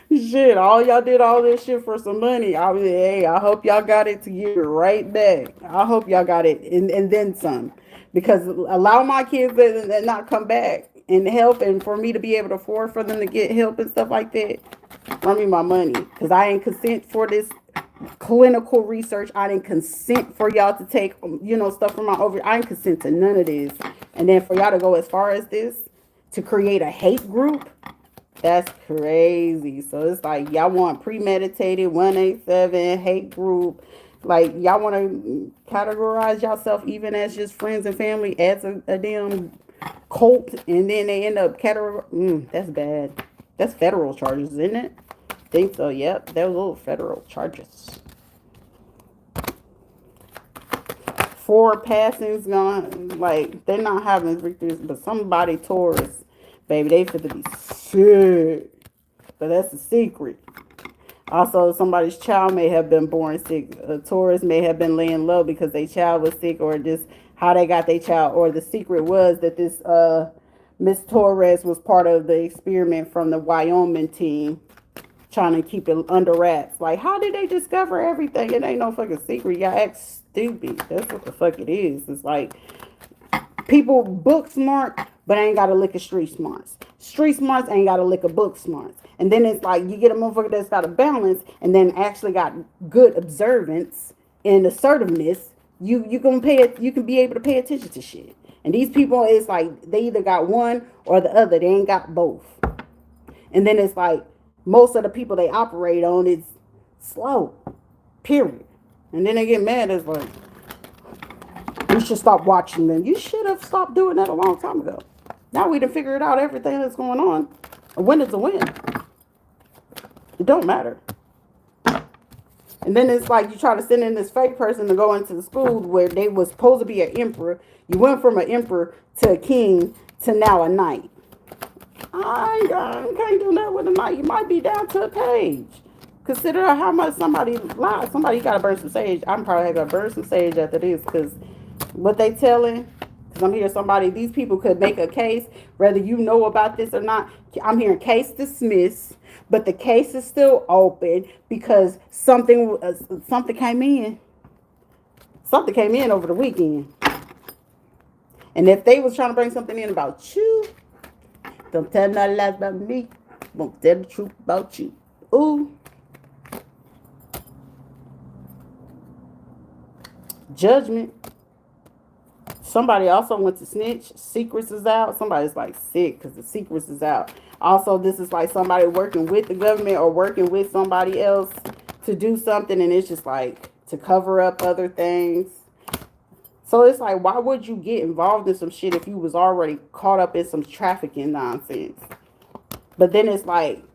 Shit, all y'all did all this shit for some money. I hope y'all got it to give it right back. I hope y'all got it and then some. Because allow my kids to not come back and help, and for me to be able to afford for them to get help and stuff like that. Run me my money, because I ain't consent for this clinical research. I didn't consent for y'all to take, stuff from my over. I didn't consent to none of this. And then for y'all to go as far as this, to create a hate group, that's crazy. So it's like, y'all want premeditated 187 hate group. Like, y'all want to categorize yourself even as just friends and family as a damn cult, and then they end up that's bad. That's federal charges, isn't it? Think so, yep. Those little federal charges. 4 passings gone, like, they're not having victories, but somebody Taurus, baby, they fit to be sick. But that's a secret. Also, somebody's child may have been born sick. A Taurus may have been laying low because their child was sick, or just how they got their child. Or the secret was that this Miss Torres was part of the experiment from the Wyoming team, trying to keep it under wraps. Like, how did they discover everything? It ain't no fucking secret. Y'all act stupid. That's what the fuck it is. It's like people book smart, but ain't got a lick of street smarts. Street smarts ain't got a lick of book smarts. And then it's like you get a motherfucker that's got a balance and then actually got good observance and assertiveness. You can pay it. You can be able to pay attention to shit. And these people, it's like they either got one or the other. They ain't got both. And then it's like most of the people they operate on is slow. Period. And then they get mad. It's like, you should stop watching them. You should have stopped doing that a long time ago. Now we done figured out everything that's going on. A win is a win. It don't matter. And then it's like you try to send in this fake person to go into the school where they was supposed to be an emperor. You went from an emperor to a king to now a knight. I can't do nothing with a knight. You might be down to a page. Consider how much somebody lied. Somebody got to burn some sage. I'm probably going to burn some sage after this because what they telling, because I'm hearing somebody, these people could make a case, whether you know about this or not. I'm hearing case dismissed, but the case is still open because something came in. Something came in over the weekend. And if they was trying to bring something in about you, don't tell no lies about me. Won't tell the truth about you. Ooh. Judgment. Somebody also went to snitch. Secrets is out. Somebody's like sick because the secrets is out. Also, this is like somebody working with the government or working with somebody else to do something. And it's just like to cover up other things. So it's like, why would you get involved in some shit if you was already caught up in some trafficking nonsense? But then it's like,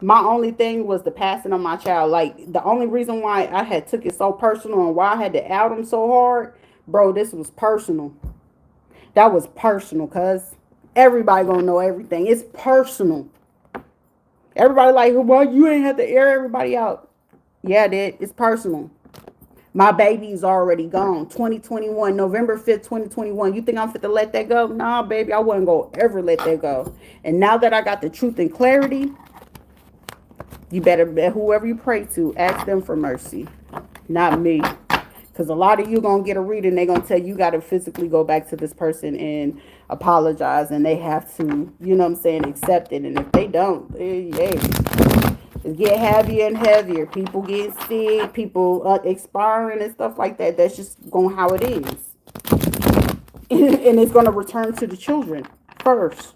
my only thing was the passing of my child. Like, the only reason why I had took it so personal and why I had to out him so hard, bro, this was personal. That was personal, cuz everybody gonna know everything. It's personal. Everybody like, well, you ain't have to air everybody out. Yeah, that it's personal. My baby is already gone. 2021, November 5th, 2021. You think I'm fit to let that go? Nah, baby, I wasn't going to ever let that go. And now that I got the truth and clarity, you better, whoever you pray to, ask them for mercy. Not me. Because a lot of you going to get a reading. They're going to tell you got to physically go back to this person and apologize. And they have to, you know what I'm saying, accept it. And if they don't, it get heavier and heavier. People get sick, people expiring and stuff like that. That's just going how it is. And it's going to return to the children first.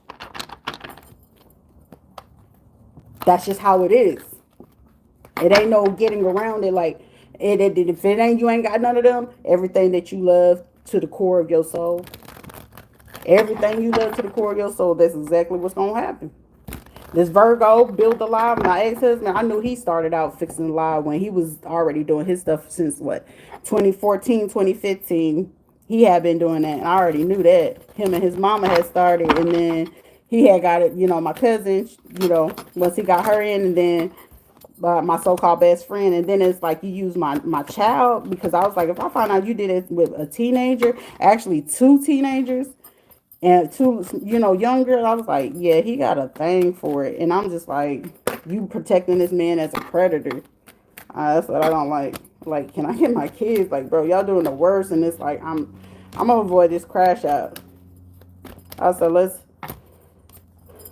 That's just how it is. It ain't no getting around it. Like, if it ain't, you ain't got none of them, everything that you love to the core of your soul. Everything you love to the core of your soul, that's exactly what's going to happen. This Virgo built a lie. My ex-husband, I knew he started out fixing the lie when he was already doing his stuff since, 2014, 2015. He had been doing that, and I already knew that. Him and his mama had started, and then he had got it, my cousin, once he got her in, and then my so-called best friend, and then it's like you use my child, because I was like, if I find out you did it with a teenager, actually 2 teenagers, and 2, young girls, I was like, yeah, he got a thing for it. And I'm just like, you protecting this man as a predator. That's what I don't like. Like, can I get my kids? Like, bro, y'all doing the worst. And it's like, I'm going to avoid this crash out. I said,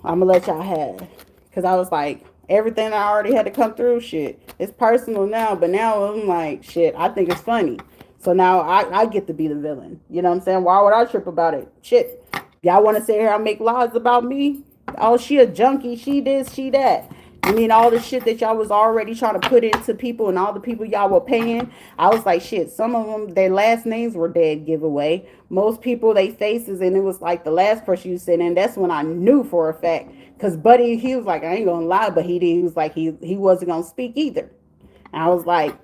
I'm going to let y'all have it. Because I was like, everything I already had to come through, shit, it's personal now. But now I'm like, shit, I think it's funny. So now I get to be the villain. You know what I'm saying? Why would I trip about it? Shit. Y'all want to sit here and make lies about me? Oh, she a junkie. She this, she that. I mean, all the shit that y'all was already trying to put into people and all the people y'all were paying. I was like, shit, some of them, their last names were dead giveaway. Most people, they faces, and it was like the last person you said, and that's when I knew for a fact. Because Buddy, he was like, I ain't going to lie, but he was like, he wasn't going to speak either. And I was like,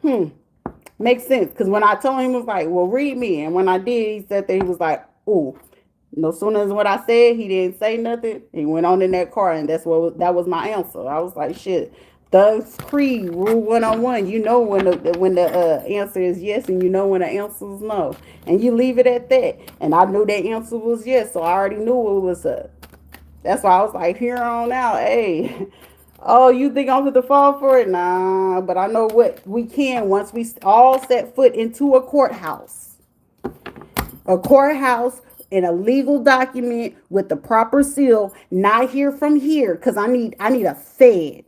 makes sense. Because when I told him, he was like, well, read me. And when I did, he said that he was like, ooh. No sooner as what I said, he didn't say nothing. He went on in that car, and that was my answer. I was like, shit. Thugs Creed, rule 101. You know when the answer is yes, and you know when the answer is no. And you leave it at that. And I knew that answer was yes, so I already knew it was up. That's why I was like, here on out, hey, Oh, you think I'm going to fall for it? Nah, but I know what we can once we all set foot into a courthouse. A courthouse in a legal document with the proper seal, not here from here, because I need a Fed.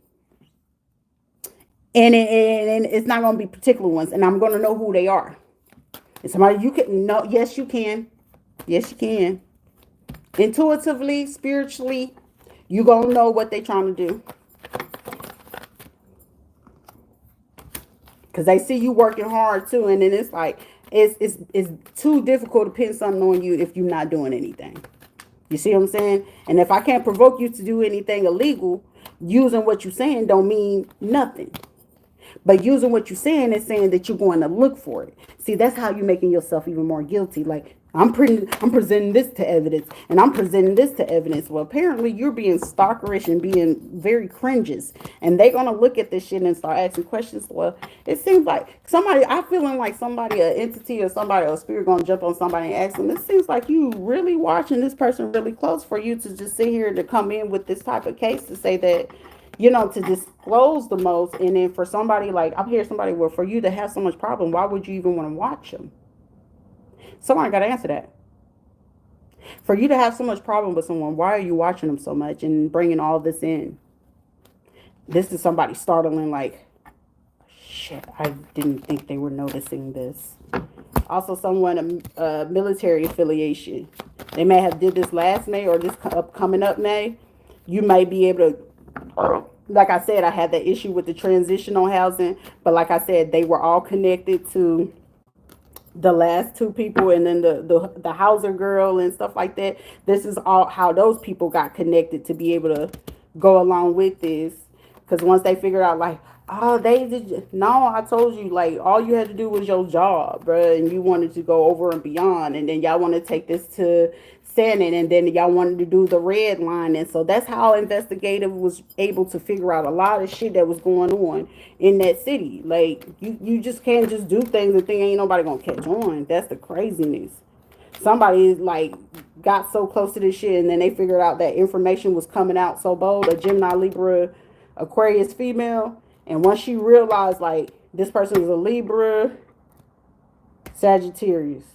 And it's not going to be particular ones, and I'm going to know who they are. And somebody you can know, yes, you can. Yes, you can. Intuitively, spiritually, you going to know what they trying to do. Because they see you working hard too, and then it's like it's too difficult to pin something on you if you're not doing anything. You see what I'm saying? And if I can't provoke you to do anything illegal, using what you're saying don't mean nothing. But using what you're saying is saying that you're going to look for it. See, that's how you're making yourself even more guilty. Like, I'm presenting this to evidence, and I'm presenting this to evidence. Well, apparently you're being stalkerish and being very cringes, and they're gonna look at this shit and start asking questions. Well, it seems like somebody, I feeling like somebody, an entity or somebody or a spirit gonna jump on somebody and ask them. It seems like you really watching this person really close for you to just sit here to come in with this type of case to say that, to disclose the most. And then for somebody like, I'm hearing somebody, well, for you to have so much problem, why would you even want to watch them? Somebody got to answer that. For you to have so much problem with someone, why are you watching them so much and bringing all this in? This is somebody startling, like, shit, I didn't think they were noticing this. Also, someone, a military affiliation. They may have did this last May or this coming up May. You may be able to, like I said, I had that issue with the transitional housing, but like I said, they were all connected to the last two people, and then the houser girl and stuff like that. This is all how those people got connected to be able to go along with this. Because once they figured out, like, oh, they did, no, I told you, like, all you had to do was your job, bruh, and you wanted to go over and beyond, and then y'all want to take this to Senate, and then y'all wanted to do the red line. And so that's how investigative was able to figure out a lot of shit that was going on in that city. Like, you just can't just do things and think ain't nobody gonna catch on. That's the craziness. Somebody like got so close to this shit, and then they figured out that information was coming out so bold. A Gemini, Libra, Aquarius female, and once she realized, like, this person was a Libra, Sagittarius.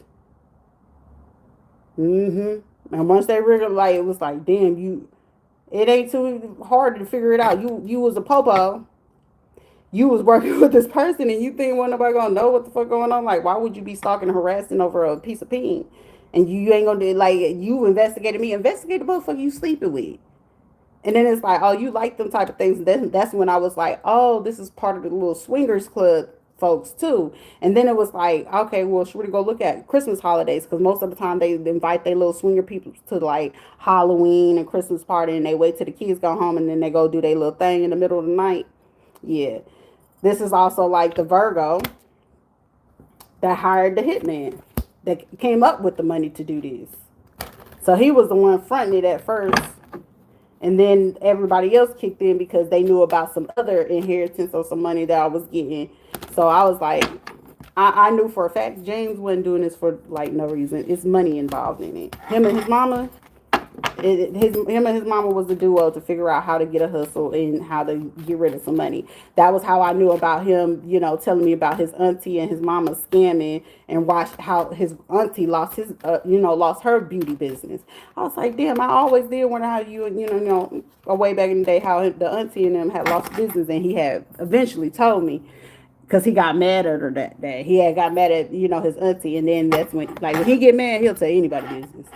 And once they realized, like, it was like, damn, it ain't too hard to figure it out. You was a popo. You was working with this person, and you think one nobody gonna know what the fuck going on? Like, why would you be stalking and harassing over a piece of peen? And you ain't gonna do, like, you investigated me, investigate the motherfucker you sleeping with. And then it's like, oh, you like them type of things. And then that's when I was like, oh, this is part of the little swingers club folks too. And then it was like, okay, well, should we go look at Christmas holidays? Because most of the time they invite their little swinger people to like Halloween and Christmas party, and they wait till the kids go home, and then they go do their little thing in the middle of the night. Yeah. This is also like the Virgo that hired the hitman that came up with the money to do this. So he was the one fronting it at first. And then everybody else kicked in because they knew about some other inheritance or some money that I was getting. So I was like, I knew for a fact James wasn't doing this for like no reason. It's money involved in it. Him and his mama was the duo to figure out how to get a hustle and how to get rid of some money. That was how I knew about him, telling me about his auntie and his mama scamming, and watched how his auntie lost lost her beauty business. I was like, damn, I always did wonder how way back in the day, how the auntie and them had lost business, and he had eventually told me. Because he got mad at her that day. He had got mad at, his auntie. And then that's when he get mad, he'll tell anybody business.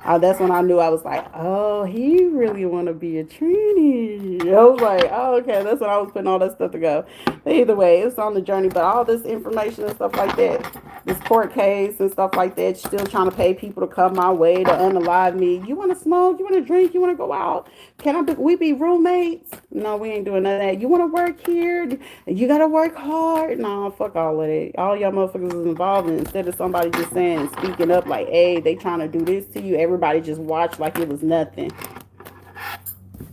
That's when I knew. I was like, oh, he really want to be a tranny. I was like, oh, okay. That's when I was putting all that stuff to go. But either way, it's on the journey. But all this information and stuff like that, this court case and stuff like that, still trying to pay people to come my way to unalive me. You want to smoke? You want to drink? You want to go out? We be roommates? No, we ain't doing none of that. You want to work here? You got to work hard? No, fuck all of that. All y'all motherfuckers is involved. And instead of somebody just saying, speaking up like, hey, they trying to do this to you, everybody just watched like it was nothing.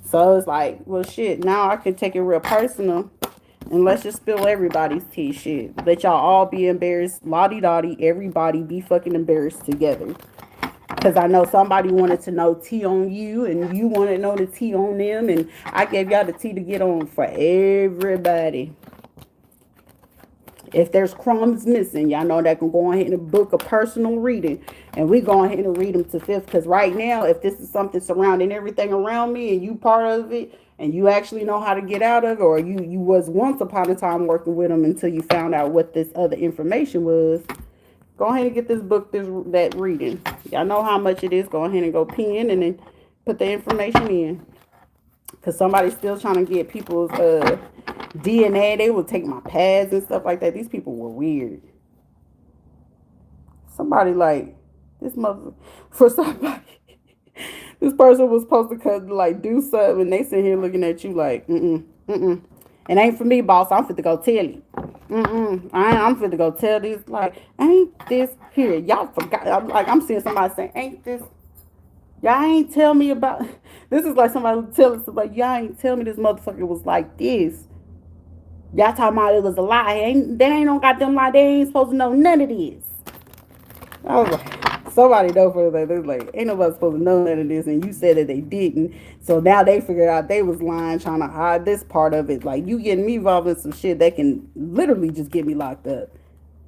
So it's like, well, shit, now I can take it real personal, and let's just spill everybody's tea. Shit, let y'all all be embarrassed, lottie dottie, everybody be fucking embarrassed together. Because I know somebody wanted to know tea on you, and you wanted to know the tea on them, and I gave y'all the tea to get on for everybody. If there's crumbs missing, y'all know that can go ahead and book a personal reading. And we go ahead and read them to fifth. Because right now, if this is something surrounding everything around me and you part of it, and you actually know how to get out of it, or you was once upon a time working with them until you found out what this other information was, go ahead and get this book, that reading. Y'all know how much it is. Go ahead and go pen and then put the information in. Because somebody's still trying to get people's DNA. They will take my pads and stuff like that. These people were weird. Somebody like this mother for somebody. This person was supposed to like do something, and they sit here looking at you like, It ain't for me, boss. I'm fit to go tell you. I'm fit to go tell this. Like, ain't this here? Y'all forgot. I'm seeing somebody saying, ain't this? Y'all ain't tell me about. This is like somebody telling somebody, y'all ain't tell me this motherfucker was like this. Y'all talking about it was a lie. They ain't no goddamn lie. They ain't supposed to know none of this. I was like, somebody know for that. They're like, ain't nobody supposed to know none of this, and you said that they didn't. So now they figured out they was lying, trying to hide this part of it. Like, you getting me involved in some shit that can literally just get me locked up.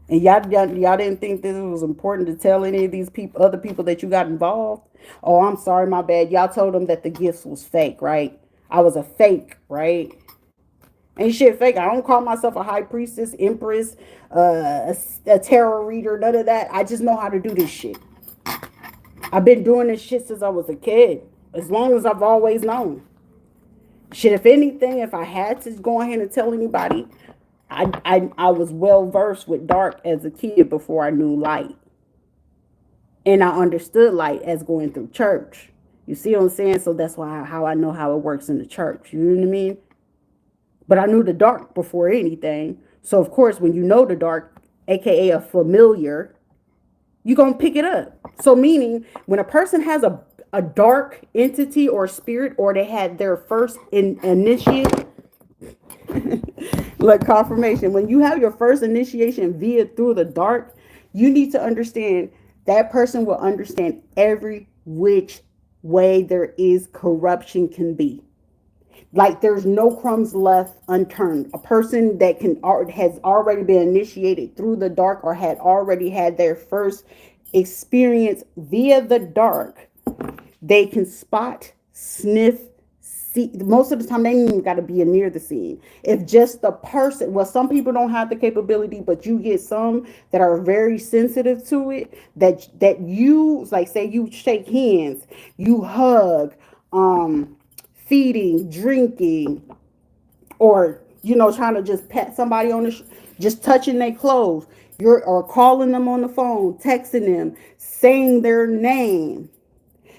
And y'all didn't think this was important to tell any of these people, other people that you got involved? Oh, I'm sorry, my bad. Y'all told them that the gifts was fake, right? I was a fake, right? Ain't shit fake. I don't call myself a high priestess, empress, a tarot reader, none of that. I just know how to do this shit. I've been doing this shit since I was a kid, as long as I've always known. Shit, if anything, if I had to go ahead and tell anybody, I was well versed with dark as a kid before I knew light. And I understood light as going through church. You see what I'm saying? So that's how I know how it works in the church. You know what I mean? But I knew the dark before anything. So, of course, when you know the dark, aka a familiar, you're going to pick it up. So, meaning when a person has a dark entity or spirit, or they had their first initiate, like confirmation, when you have your first initiation via through the dark, you need to understand that person will understand every which way there is corruption can be. Like, there's no crumbs left unturned. A person that has already been initiated through the dark, or had already had their first experience via the dark, they can spot, sniff, see. Most of the time, they ain't even got to be near the scene. If just the person, well, some people don't have the capability, but you get some that are very sensitive to it. That you, like, say you shake hands, you hug, feeding, drinking, or trying to just pat somebody on the just touching their clothes, or calling them on the phone, texting them, saying their name,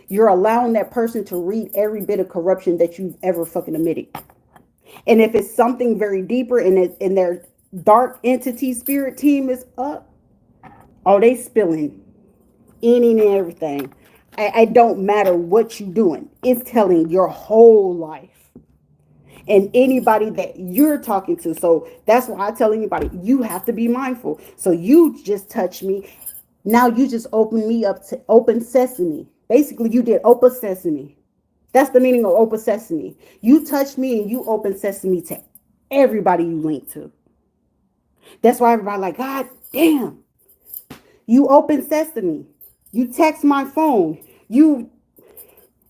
you're allowing that person to read every bit of corruption that you've ever fucking admitted. And if it's something very deeper, and their dark entity spirit team is up, oh, they spilling any and everything. I don't matter what you're doing. It's telling your whole life. And anybody that you're talking to. So that's why I tell anybody, you have to be mindful. So you just touched me. Now you just opened me up to open sesame. Basically, you did open sesame. That's the meaning of open sesame. You touched me and you open sesame to everybody you link to. That's why everybody like, God damn. You open sesame. You text my phone.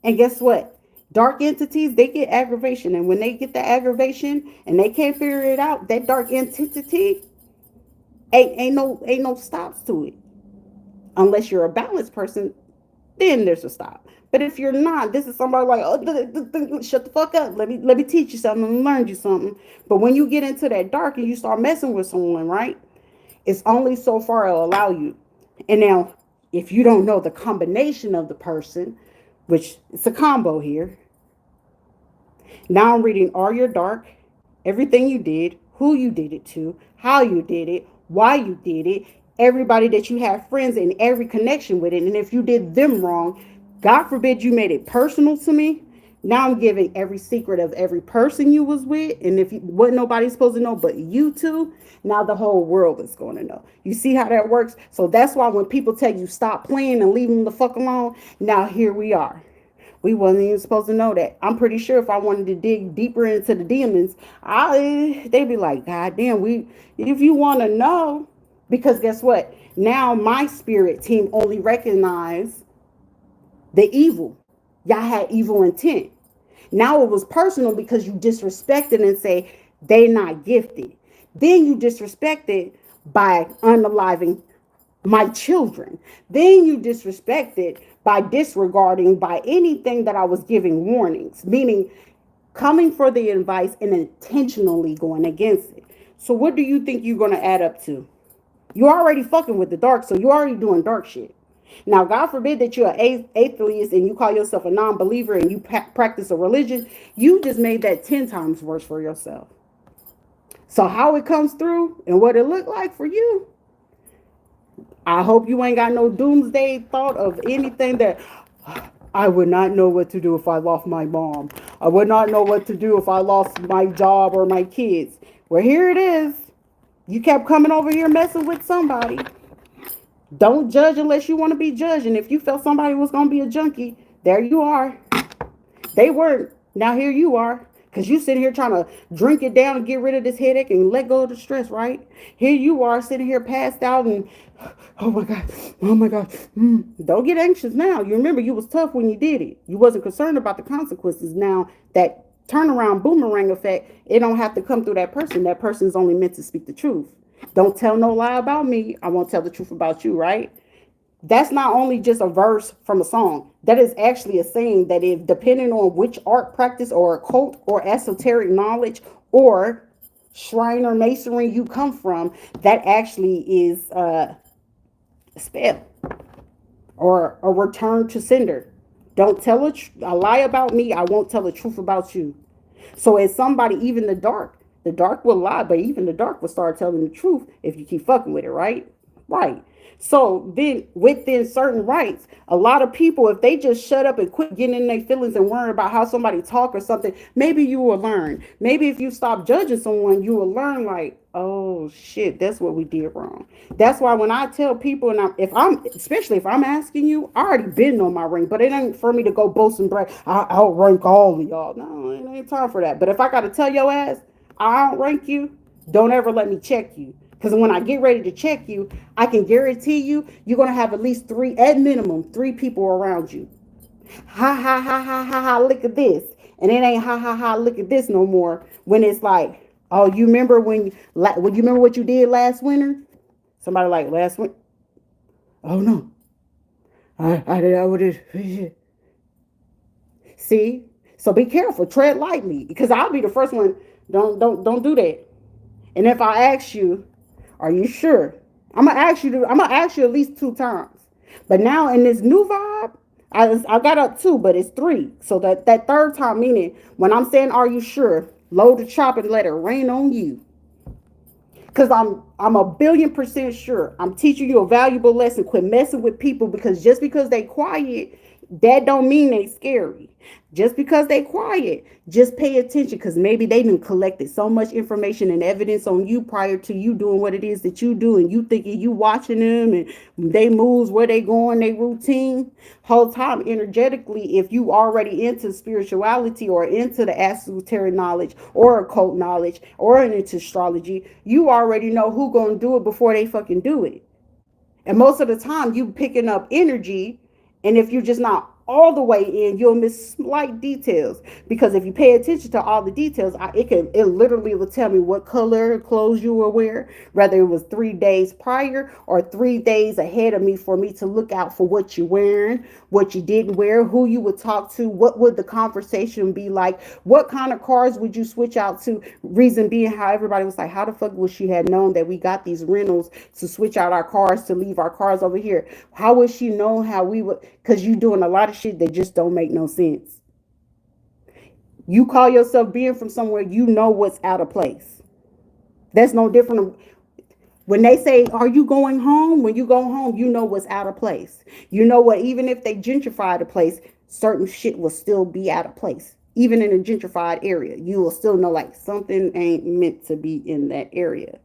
And guess what? Dark entities, they get aggravation. And when they get the aggravation and they can't figure it out, that dark entity ain't no stops to it. Unless you're a balanced person, then there's a stop. But if you're not, this is somebody like, oh, shut the fuck up. Let me teach you something and learn you something. But when you get into that dark and you start messing with someone, right? It's only so far it'll allow you. And now, if you don't know the combination of the person, which it's a combo here. Now I'm reading all your dark, everything you did, who you did it to, how you did it, why you did it, everybody that you have friends in, every connection with it. And if you did them wrong, God forbid you made it personal to me, Now I'm giving every secret of every person you was with, and if you wasn't nobody supposed to know but you two, now the whole world is going to know. You see how that works? So that's why when people tell you stop playing and leave them the fuck alone, now here we are. We wasn't even supposed to know that. I'm pretty sure if I wanted to dig deeper into the demons, they'd be like, God damn, if you want to know, because guess what? Now my spirit team only recognize the evil. Y'all had evil intent. Now it was personal because you disrespected and say they not gifted. Then you disrespected by unaliving my children. Then you disrespected by disregarding by anything that I was giving warnings, meaning coming for the advice and intentionally going against it. So what do you think you're going to add up to? You're already fucking with the dark, so you're already doing dark shit. Now, God forbid that you're an atheist and you call yourself a non-believer and you practice a religion. You just made that 10 times worse for yourself. So how it comes through and what it looked like for you, I hope you ain't got no doomsday thought of anything that I would not know what to do if I lost my mom. I would not know what to do if I lost my job or my kids. Well, here it is. You kept coming over here messing with somebody. Don't judge unless you want to be judged. And if you felt somebody was going to be a junkie, there you are. They weren't. Now here you are. Because you sitting here trying to drink it down and get rid of this headache and let go of the stress, right? Here you are sitting here passed out and, oh my God, oh my God. Don't get anxious now. You remember you was tough when you did it. You wasn't concerned about the consequences. Now that turnaround boomerang effect, it don't have to come through that person. That person is only meant to speak the truth. Don't tell no lie about me. I won't tell the truth about you, right? That's not only just a verse from a song. That is actually a saying that if depending on which art practice or occult or esoteric knowledge or shrine or masonry you come from, that actually is a spell or a return to sender. Don't tell a lie about me. I won't tell the truth about you. So as somebody, even the dark will lie, but even the dark will start telling the truth if you keep fucking with it, right? Right. So then within certain rights, a lot of people, if they just shut up and quit getting in their feelings and worrying about how somebody talk or something, maybe you will learn. Maybe if you stop judging someone, you will learn like, oh shit, that's what we did wrong. That's why when I tell people, and especially if I'm asking you, I already been on my ring, but it ain't for me to go boast and brag. I outrank all of y'all. No, it ain't time for that. But if I got to tell your ass, I outrank you, don't ever let me check you. Because when I get ready to check you, I can guarantee you're going to have at least at minimum, three people around you. Ha, ha, ha, ha, ha, ha, look at this. And it ain't ha, ha, ha, look at this no more. When it's like, oh, you remember you remember what you did last winter? Somebody like last winter. Oh, no. I would have. See? So be careful. Tread lightly. Because I'll be the first one. Don't do that. And if I ask you, are you sure? I'm gonna ask you at least 2 times. But now in this new vibe, I got up 2, but it's 3. So that third time, meaning when I'm saying, are you sure? Load the chop and let it rain on you. Because I'm 1,000,000,000% sure. I'm teaching you a valuable lesson. Quit messing with people, because just because they quiet, that don't mean they scary. Just because they quiet, just pay attention, because maybe they done collected so much information and evidence on you prior to you doing what it is that you do, and you thinking you watching them and they moves, where they going, they routine. Whole time energetically, if you already into spirituality or into the esoteric knowledge or occult knowledge or into astrology, you already know who gonna do it before they fucking do it. And most of the time you picking up energy, and if you're just not all the way in, you'll miss slight details, because if you pay attention to all the details, it literally will tell me what color clothes you were wearing, whether it was 3 days prior or 3 days ahead of me, for me to look out for what you're wearing, what you didn't wear, who you would talk to, what would the conversation be like, what kind of cars would you switch out to. Reason being, how everybody was like, how the fuck would she have known that we got these rentals to switch out our cars, to leave our cars over here? How would she know how we would? Because you doing a lot of shit that just don't make no sense. You call yourself being from somewhere, you know what's out of place. That's no different. When they say, are you going home? When you go home, you know what's out of place. You know what, even if they gentrify the place, certain shit will still be out of place. Even in a gentrified area, you will still know like something ain't meant to be in that area.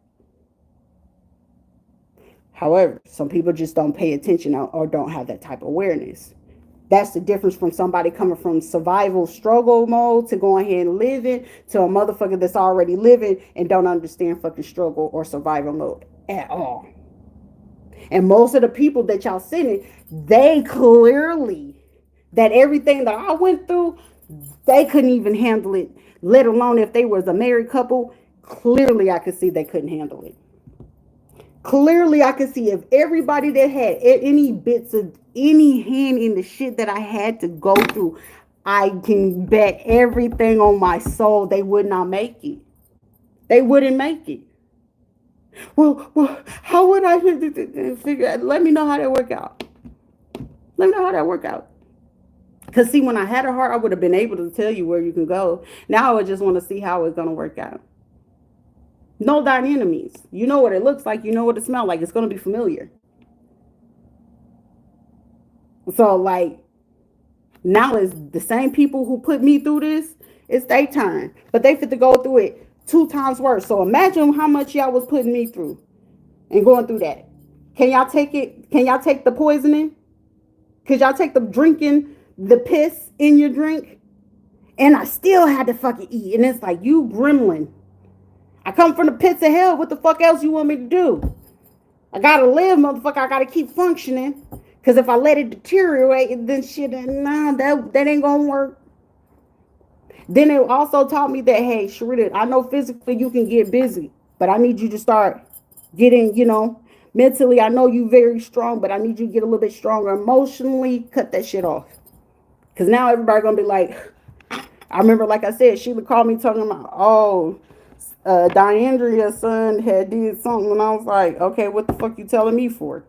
However, some people just don't pay attention or don't have that type of awareness. That's the difference from somebody coming from survival struggle mode to going ahead and living to a motherfucker that's already living and don't understand fucking struggle or survival mode at all. And most of the people that y'all sending, they clearly, that everything that I went through, they couldn't even handle it, let alone if they was a married couple. Clearly, I could see they couldn't handle it. Clearly, I could see if everybody that had any bits of any hand in the shit that I had to go through, I can bet everything on my soul they would not make it. They wouldn't make it. Well, how would I figure out? Let me know how that work out. Let me know how that work out. Because see, when I had a heart, I would have been able to tell you where you can go. Now I would just want to see how it's going to work out. Know thine enemies. You know what it looks like. You know what it smells like. It's going to be familiar. So, like, now it's the same people who put me through this. It's their turn. But they fit to go through it 2 times worse. So imagine how much y'all was putting me through and going through that. Can y'all take it? Can y'all take the poisoning? Could y'all take the drinking, the piss in your drink? And I still had to fucking eat. And it's like, you gremlin. I come from the pits of hell. What the fuck else you want me to do? I gotta live, motherfucker. I gotta keep functioning. Because if I let it deteriorate, then shit, nah, that ain't gonna work. Then it also taught me that, hey, Sharita, I know physically you can get busy, but I need you to start getting, mentally, I know you very strong, but I need you to get a little bit stronger. Emotionally, cut that shit off. Because now everybody gonna be like, I remember, like I said, Sheila called me talking about, Diandria's son had did something, and I was like, okay, what the fuck you telling me for?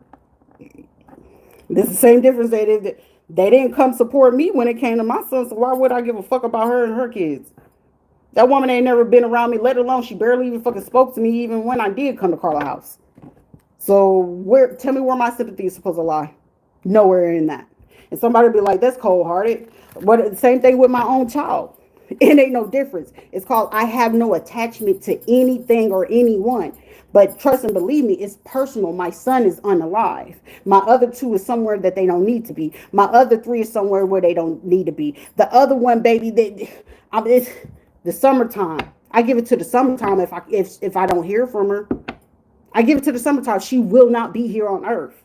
This is the same difference they didn't come support me when it came to my son, so why would I give a fuck about her and her kids? That woman ain't never been around me, let alone she barely even fucking spoke to me even when I did come to Carla house. So tell me where my sympathy is supposed to lie? Nowhere in that. And somebody be like, that's cold-hearted. But the same thing with my own child. It ain't no difference. It's called I have no attachment to anything or anyone. But trust and believe me, it's personal. My son is unalive. My other 2 is somewhere that they don't need to be. My other 3 is somewhere where they don't need to be. The other one, baby, it's the summertime. I give it to the summertime if I don't hear from her. I give it to the summertime. She will not be here on earth.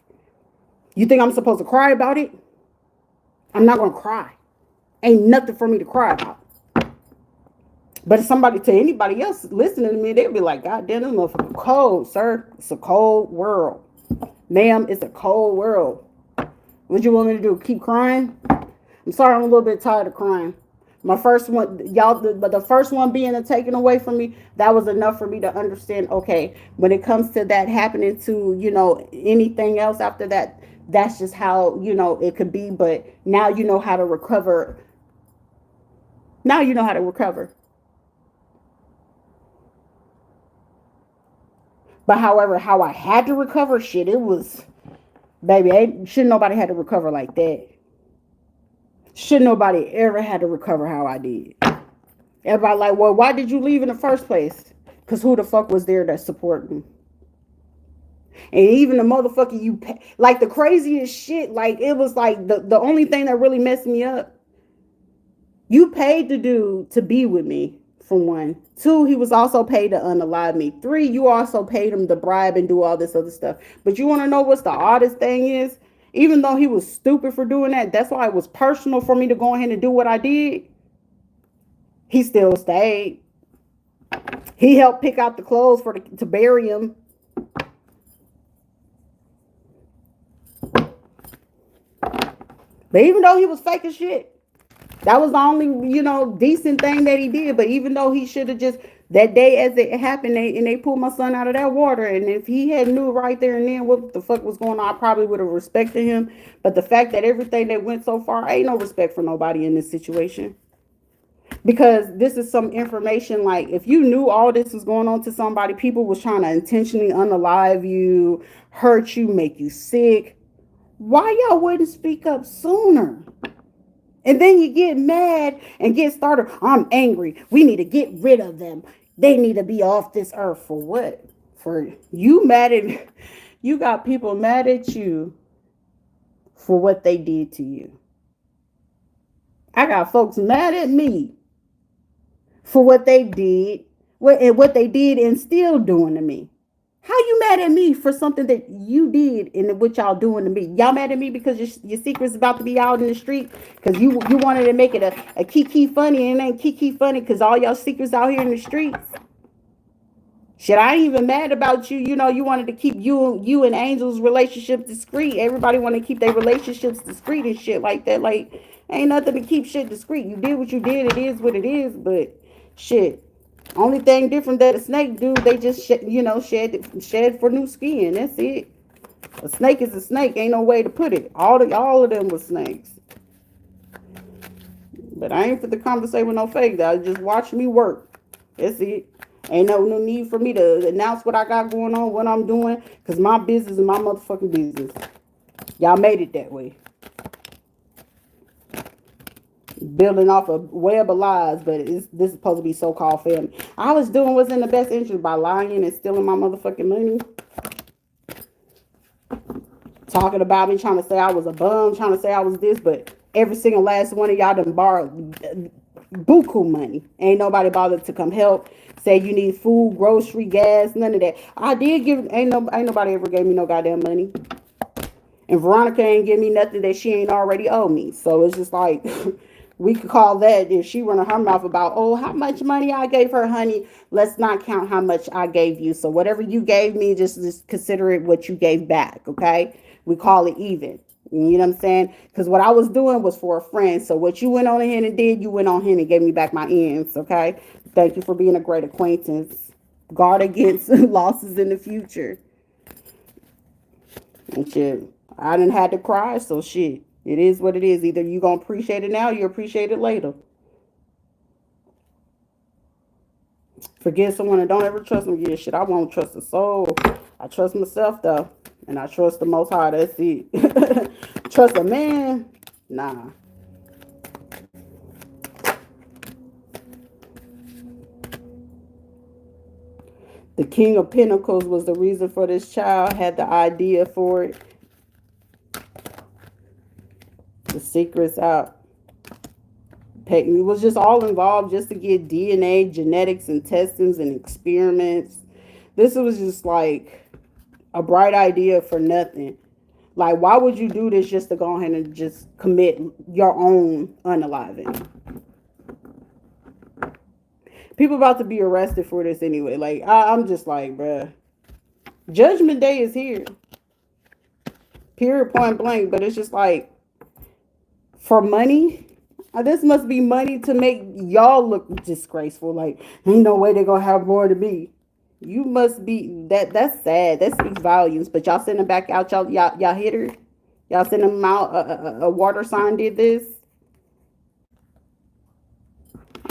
You think I'm supposed to cry about it? I'm not going to cry. Ain't nothing for me to cry about. But if to anybody else listening to me, they'll be like, God damn, this motherfucker cold, sir. It's a cold world. Ma'am, it's a cold world. What you want me to do? Keep crying? I'm sorry, I'm a little bit tired of crying. My first one, but the first one being taken away from me, that was enough for me to understand, okay, when it comes to that happening to, anything else after that, that's just how, it could be. But now you know how to recover. Now you know how to recover. But however, how I had to recover, shit, it was, baby, shouldn't nobody had to recover like that. Should nobody ever had to recover how I did. Everybody like, well, why did you leave in the first place? Because who the fuck was there that supported me? And even the motherfucker like the craziest shit, like it was like the only thing that really messed me up. You paid the dude to be with me, for 1. 2, he was also paid to unalive me. 3, you also paid him to bribe and do all this other stuff. But you want to know what's the oddest thing is? Even though he was stupid for doing that, that's why it was personal for me to go ahead and do what I did. He still stayed. He helped pick out the clothes to bury him. But even though he was fake as shit, that was the only, decent thing that he did. But even though he should have just, that day as it happened, they pulled my son out of that water. And if he had knew right there and then what the fuck was going on, I probably would have respected him. But the fact that everything that went so far, ain't no respect for nobody in this situation. Because this is some information, like, if you knew all this was going on to somebody, people was trying to intentionally unalive you, hurt you, make you sick. Why y'all wouldn't speak up sooner? And then you get mad and get started. I'm angry. We need to get rid of them. They need to be off this earth. For what? For you mad at, you got people mad at you for what they did to you. I got folks mad at me for what they did, what they did and still doing to me. How you mad at me for something that you did and what y'all doing to me? Y'all mad at me because your secret's about to be out in the street because you wanted to make it a kiki funny and it ain't kiki funny because all y'all secrets out here in the streets. Shit, I ain't even mad about you. You know, you wanted to keep you and Angel's relationship discreet. Everybody want to keep their relationships discreet and shit like that. Like, ain't nothing to keep shit discreet. You did what you did. It is what it is. But shit, only thing different that a snake do, they just shed for new skin. That's it. A snake is a snake. Ain't no way to put it. All of them were snakes. But I ain't for the conversation with no fake. Just watch me work. That's it. Ain't no need for me to announce what I got going on, what I'm doing, because my business is my motherfucking business. Y'all made it that way. Building off a web of lies, but this is supposed to be so-called family. I was doing what's in the best interest by lying and stealing my motherfucking money. Talking about me, trying to say I was a bum, trying to say I was this, but every single last one of y'all done borrowed buku money. Ain't nobody bothered to come help. Say you need food, grocery, gas, none of that. I did give, ain't nobody ever gave me no goddamn money. And Veronica ain't give me nothing that she ain't already owe me. So it's just like, we could call that, if she running her mouth about, oh, how much money I gave her, honey, let's not count how much I gave you. So whatever you gave me, just consider it what you gave back, okay? We call it even. You know what I'm saying? Because what I was doing was for a friend. So what you went on ahead and did, you went on ahead and gave me back my ends, okay? Thank you for being a great acquaintance. Guard against losses in the future. And shit, I didn't have to cry, so shit. It is what it is. Either you gonna appreciate it now or you appreciate it later. Forget someone and don't ever trust them. Yeah, shit, I won't trust a soul. I trust myself, though. And I trust the Most High. That's it. Trust a man? Nah. The King of Pentacles was the reason for this child. Had the idea for it. The secret's out. It was just all involved just to get DNA, genetics, and testings and experiments. This was just like a bright idea for nothing. Like, why would you do this just to go ahead and just commit your own unaliving? People about to be arrested for this anyway. Like, I'm just like, bruh. Judgment Day is here. Period, point blank. But it's just like, for money, this must be money to make y'all look disgraceful. Like, ain't no way they're gonna have more to me. You must be that's sad. That speaks volumes. But y'all send them back out. Y'all hit her. Y'all send them out. A water sign did this.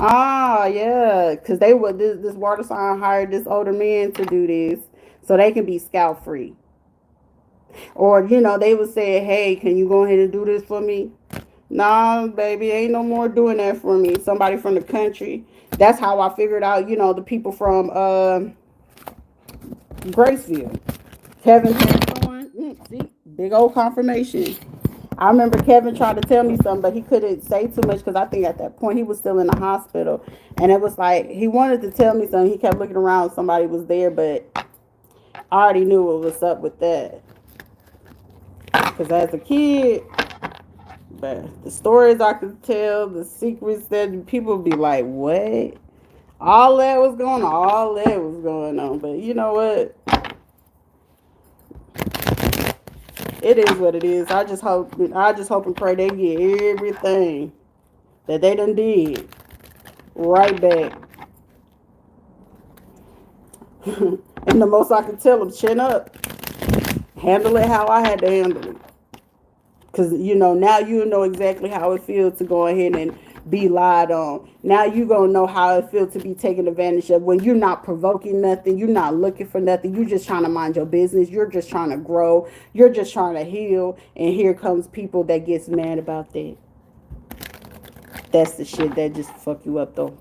Ah, yeah, because they would this water sign hired this older man to do this so they can be scalp free. Or they would say, hey, can you go ahead and do this for me? Nah, baby, ain't no more doing that for me. Somebody from the country. That's how I figured out, the people from Graceville. Kevin had someone, see, big old confirmation. I remember Kevin tried to tell me something, but he couldn't say too much because I think at that point he was still in the hospital. And it was like, he wanted to tell me something. He kept looking around. Somebody was there, but I already knew what was up with that. Because as a kid, but the stories I could tell, the secrets that people would be like, what? All that was going on. But you know what? It is what it is. I just hope and pray they get everything that they done did right back. And the most I can tell them, chin up. Handle it how I had to handle it. Because, now you know exactly how it feels to go ahead and be lied on. Now you going to know how it feels to be taken advantage of when you're not provoking nothing. You're not looking for nothing. You're just trying to mind your business. You're just trying to grow. You're just trying to heal. And here comes people that gets mad about that. That's the shit that just fuck you up though.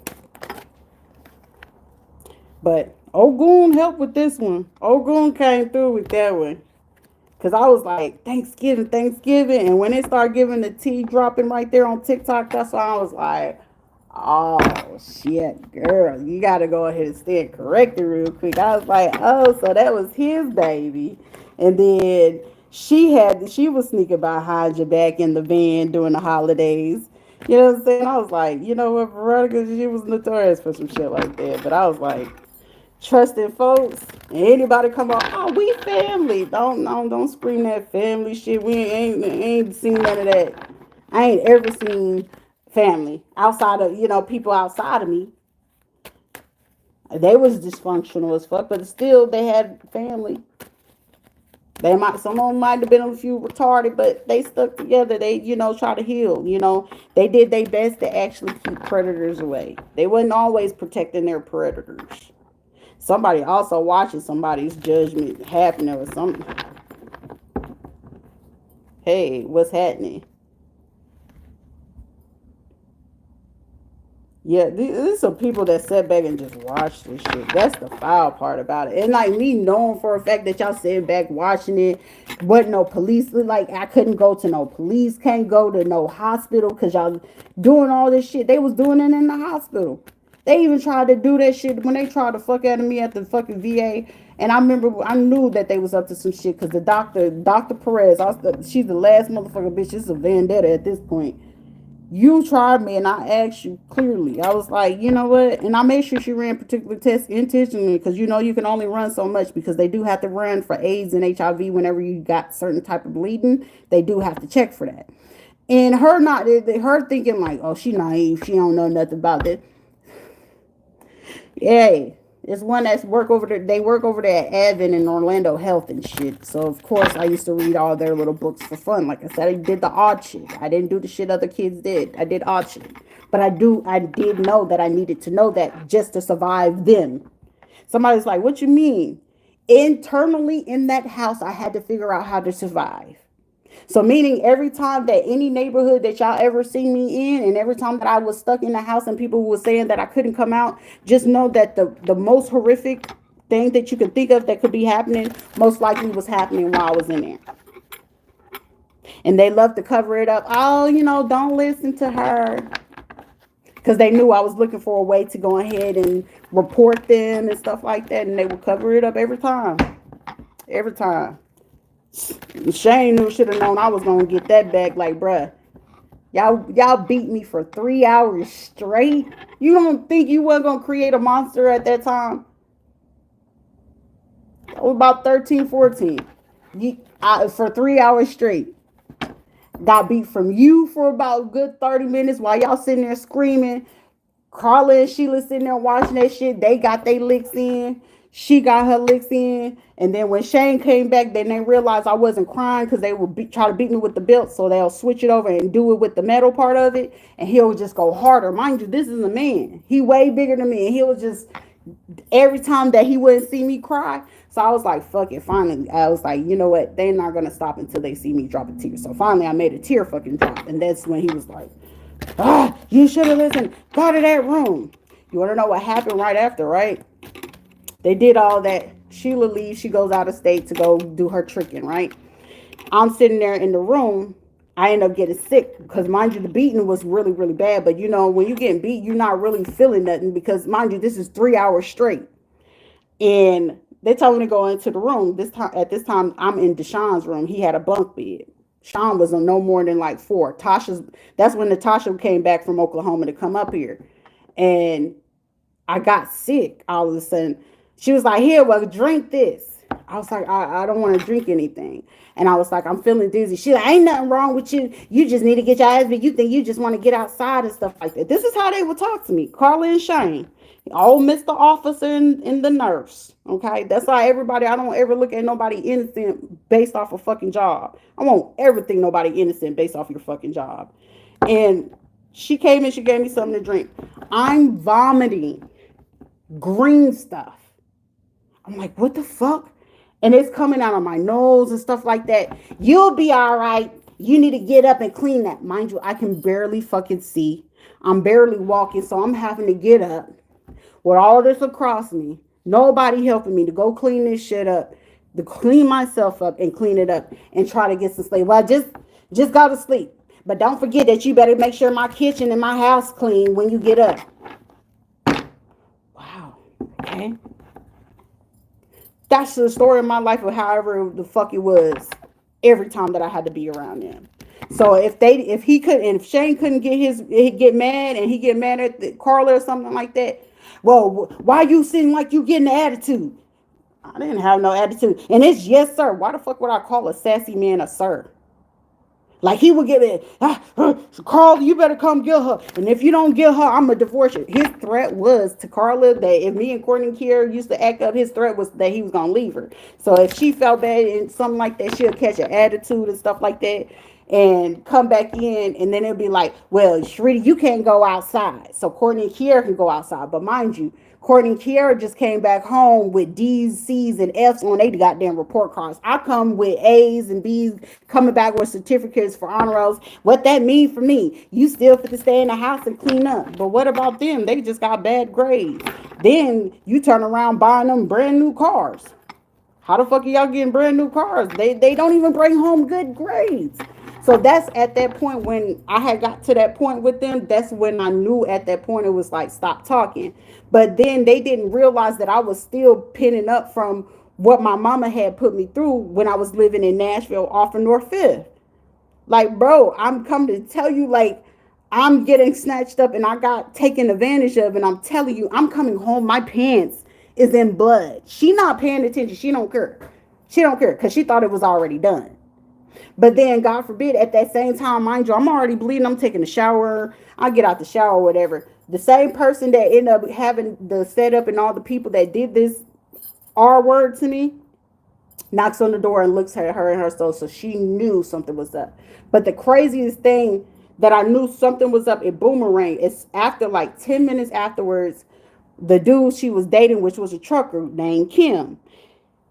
But Ogun helped with this one. Ogun came through with that one. Cause I was like, Thanksgiving, Thanksgiving. And when they start giving the tea dropping right there on TikTok, that's why I was like, oh shit, girl, you gotta go ahead and stand corrected real quick. I was like, oh, so that was his baby. And then she was sneaking behind your back in the van during the holidays. You know what I'm saying? I was like, you know what, Veronica, she was notorious for some shit like that. But I was like, trusting folks. And anybody come up, oh, we family. Don't scream that family shit. We ain't seen none of that. I ain't ever seen family outside of people outside of me. They was dysfunctional as fuck, but still they had family. Some of them might have been a few retarded, but they stuck together. They try to heal. They did their best to actually keep predators away. They wasn't always protecting their predators. Somebody also watching somebody's judgment happening or something. Hey, what's happening? Yeah, these are people that sit back and just watch this shit. That's the foul part about it. And like me knowing for a fact that y'all sitting back watching it, wasn't no police. Like I couldn't go to no police, can't go to no hospital because y'all doing all this shit. They was doing it in the hospital. They even tried to do that shit when they tried to fuck out of me at the fucking VA. And I remember I knew that they was up to some shit because the Dr. Perez, she's the last motherfucker bitch. This is a vendetta at this point. You tried me and I asked you clearly. I was like, you know what? And I made sure she ran particular tests intentionally because you can only run so much because they do have to run for AIDS and HIV whenever you got certain type of bleeding. They do have to check for that. And her thinking like, oh, she naive. She don't know nothing about that. Yay. It's one that's work over there. They work over there at Advent in Orlando Health and shit. So of course I used to read all their little books for fun. Like I said, I did the odd shit. I didn't do the shit other kids did. I did odd shit. But I did know that I needed to know that just to survive them. Somebody's like, what you mean? Internally in that house, I had to figure out how to survive. So meaning every time that any neighborhood that y'all ever seen me in and every time that I was stuck in the house and people were saying that I couldn't come out, just know that the most horrific thing that you could think of that could be happening most likely was happening while I was in there. And they love to cover it up. Oh, don't listen to her. Because they knew I was looking for a way to go ahead and report them and stuff like that. And they would cover it up every time. Every time. Shane should have known I was gonna get that back. Like, bruh, y'all beat me for 3 hours straight. You don't think you wasn't gonna create a monster at that time? I was about 13, 14. For 3 hours straight. Got beat from you for about a good 30 minutes while y'all sitting there screaming. Carla and Sheila sitting there watching that shit. They got their licks in. She got her licks in. And then when Shane came back, then they realized I wasn't crying because they would try to beat me with the belt. So they'll switch it over and do it with the metal part of it. And he'll just go harder. Mind you, this is a man. He way bigger than me. And he was just, every time that he wouldn't see me cry. So I was like, fuck it. Finally, I was like, you know what? They're not going to stop until they see me drop a tear. So finally, I made a tear fucking drop. And that's when he was like, you should have listened. Go to that room. You want to know what happened right after, right? They did all that. Sheila leaves. She goes out of state to go do her tricking, right? I'm sitting there in the room. I end up getting sick because, mind you, the beating was really, really bad. But, when you're getting beat, you're not really feeling nothing because, mind you, this is 3 hours straight. And they told me to go into the room. At this time, I'm in Deshaun's room. He had a bunk bed. Sean was on no more than like 4. That's when Natasha came back from Oklahoma to come up here. And I got sick all of a sudden. She was like, here, well, drink this. I was like, I don't want to drink anything. And I was like, I'm feeling dizzy. She like, ain't nothing wrong with you. You just need to get your ass beat. You think you just want to get outside and stuff like that. This is how they would talk to me. Carla and Shane. Oh, Mr. Officer and the nurse. Okay. That's why I don't ever look at nobody innocent based off a fucking job. I won't ever think nobody innocent based off your fucking job. And she came and she gave me something to drink. I'm vomiting green stuff. I'm like, what the fuck? And it's coming out of my nose and stuff like that. You'll be all right. You need to get up and clean that. Mind you, I can barely fucking see. I'm barely walking, so I'm having to get up with all this across me. Nobody helping me to go clean this shit up, to clean myself up and clean it up and try to get some sleep. Well, just go to sleep. But don't forget that you better make sure my kitchen and my house clean when you get up. Wow. Okay. That's the story of my life, or however the fuck it was every time that I had to be around them. So if he could, and if Shane couldn't get mad, and he get mad at Carla or something like that, well, why you seem like you getting the attitude? I didn't have no attitude. And it's yes, sir. Why the fuck would I call a sassy man a sir? Like he would get it, Carla, you better come get her. And if you don't get her, I'm going to divorce you. His threat was to Carla that if me and Courtney and Kiera used to act up, his threat was that he was going to leave her. So if she felt bad and something like that, she'll catch an attitude and stuff like that and come back in. And then it'll be like, well, Rita, you can't go outside. So Courtney and Kiera can go outside. But mind you, Courtney and Kiera just came back home with D's, C's, and F's on their goddamn report cards. I come with A's and B's, coming back with certificates for honor rolls. What that mean for me? You still fit to stay in the house and clean up. But what about them? They just got bad grades. Then you turn around buying them brand new cars. How the fuck are y'all getting brand new cars? They don't even bring home good grades. So that's at that point when I had got to that point with them. That's when I knew at that point it was like, stop talking. But then they didn't realize that I was still pinning up from what my mama had put me through when I was living in Nashville off of North 5th. Like, bro, I'm coming to tell you, like, I'm getting snatched up and I got taken advantage of. And I'm telling you, I'm coming home. My pants is in blood. She not paying attention. She don't care. She don't care because she thought it was already done. But then, God forbid, at that same time, mind you, I'm already bleeding. I'm taking a shower. I get out the shower or whatever. The same person that ended up having the setup and all the people that did this R word to me knocks on the door and looks at her and her soul. So she knew something was up. But the craziest thing that I knew something was up, it boomerang. It's after like 10 minutes afterwards, the dude she was dating, which was a trucker named Kim,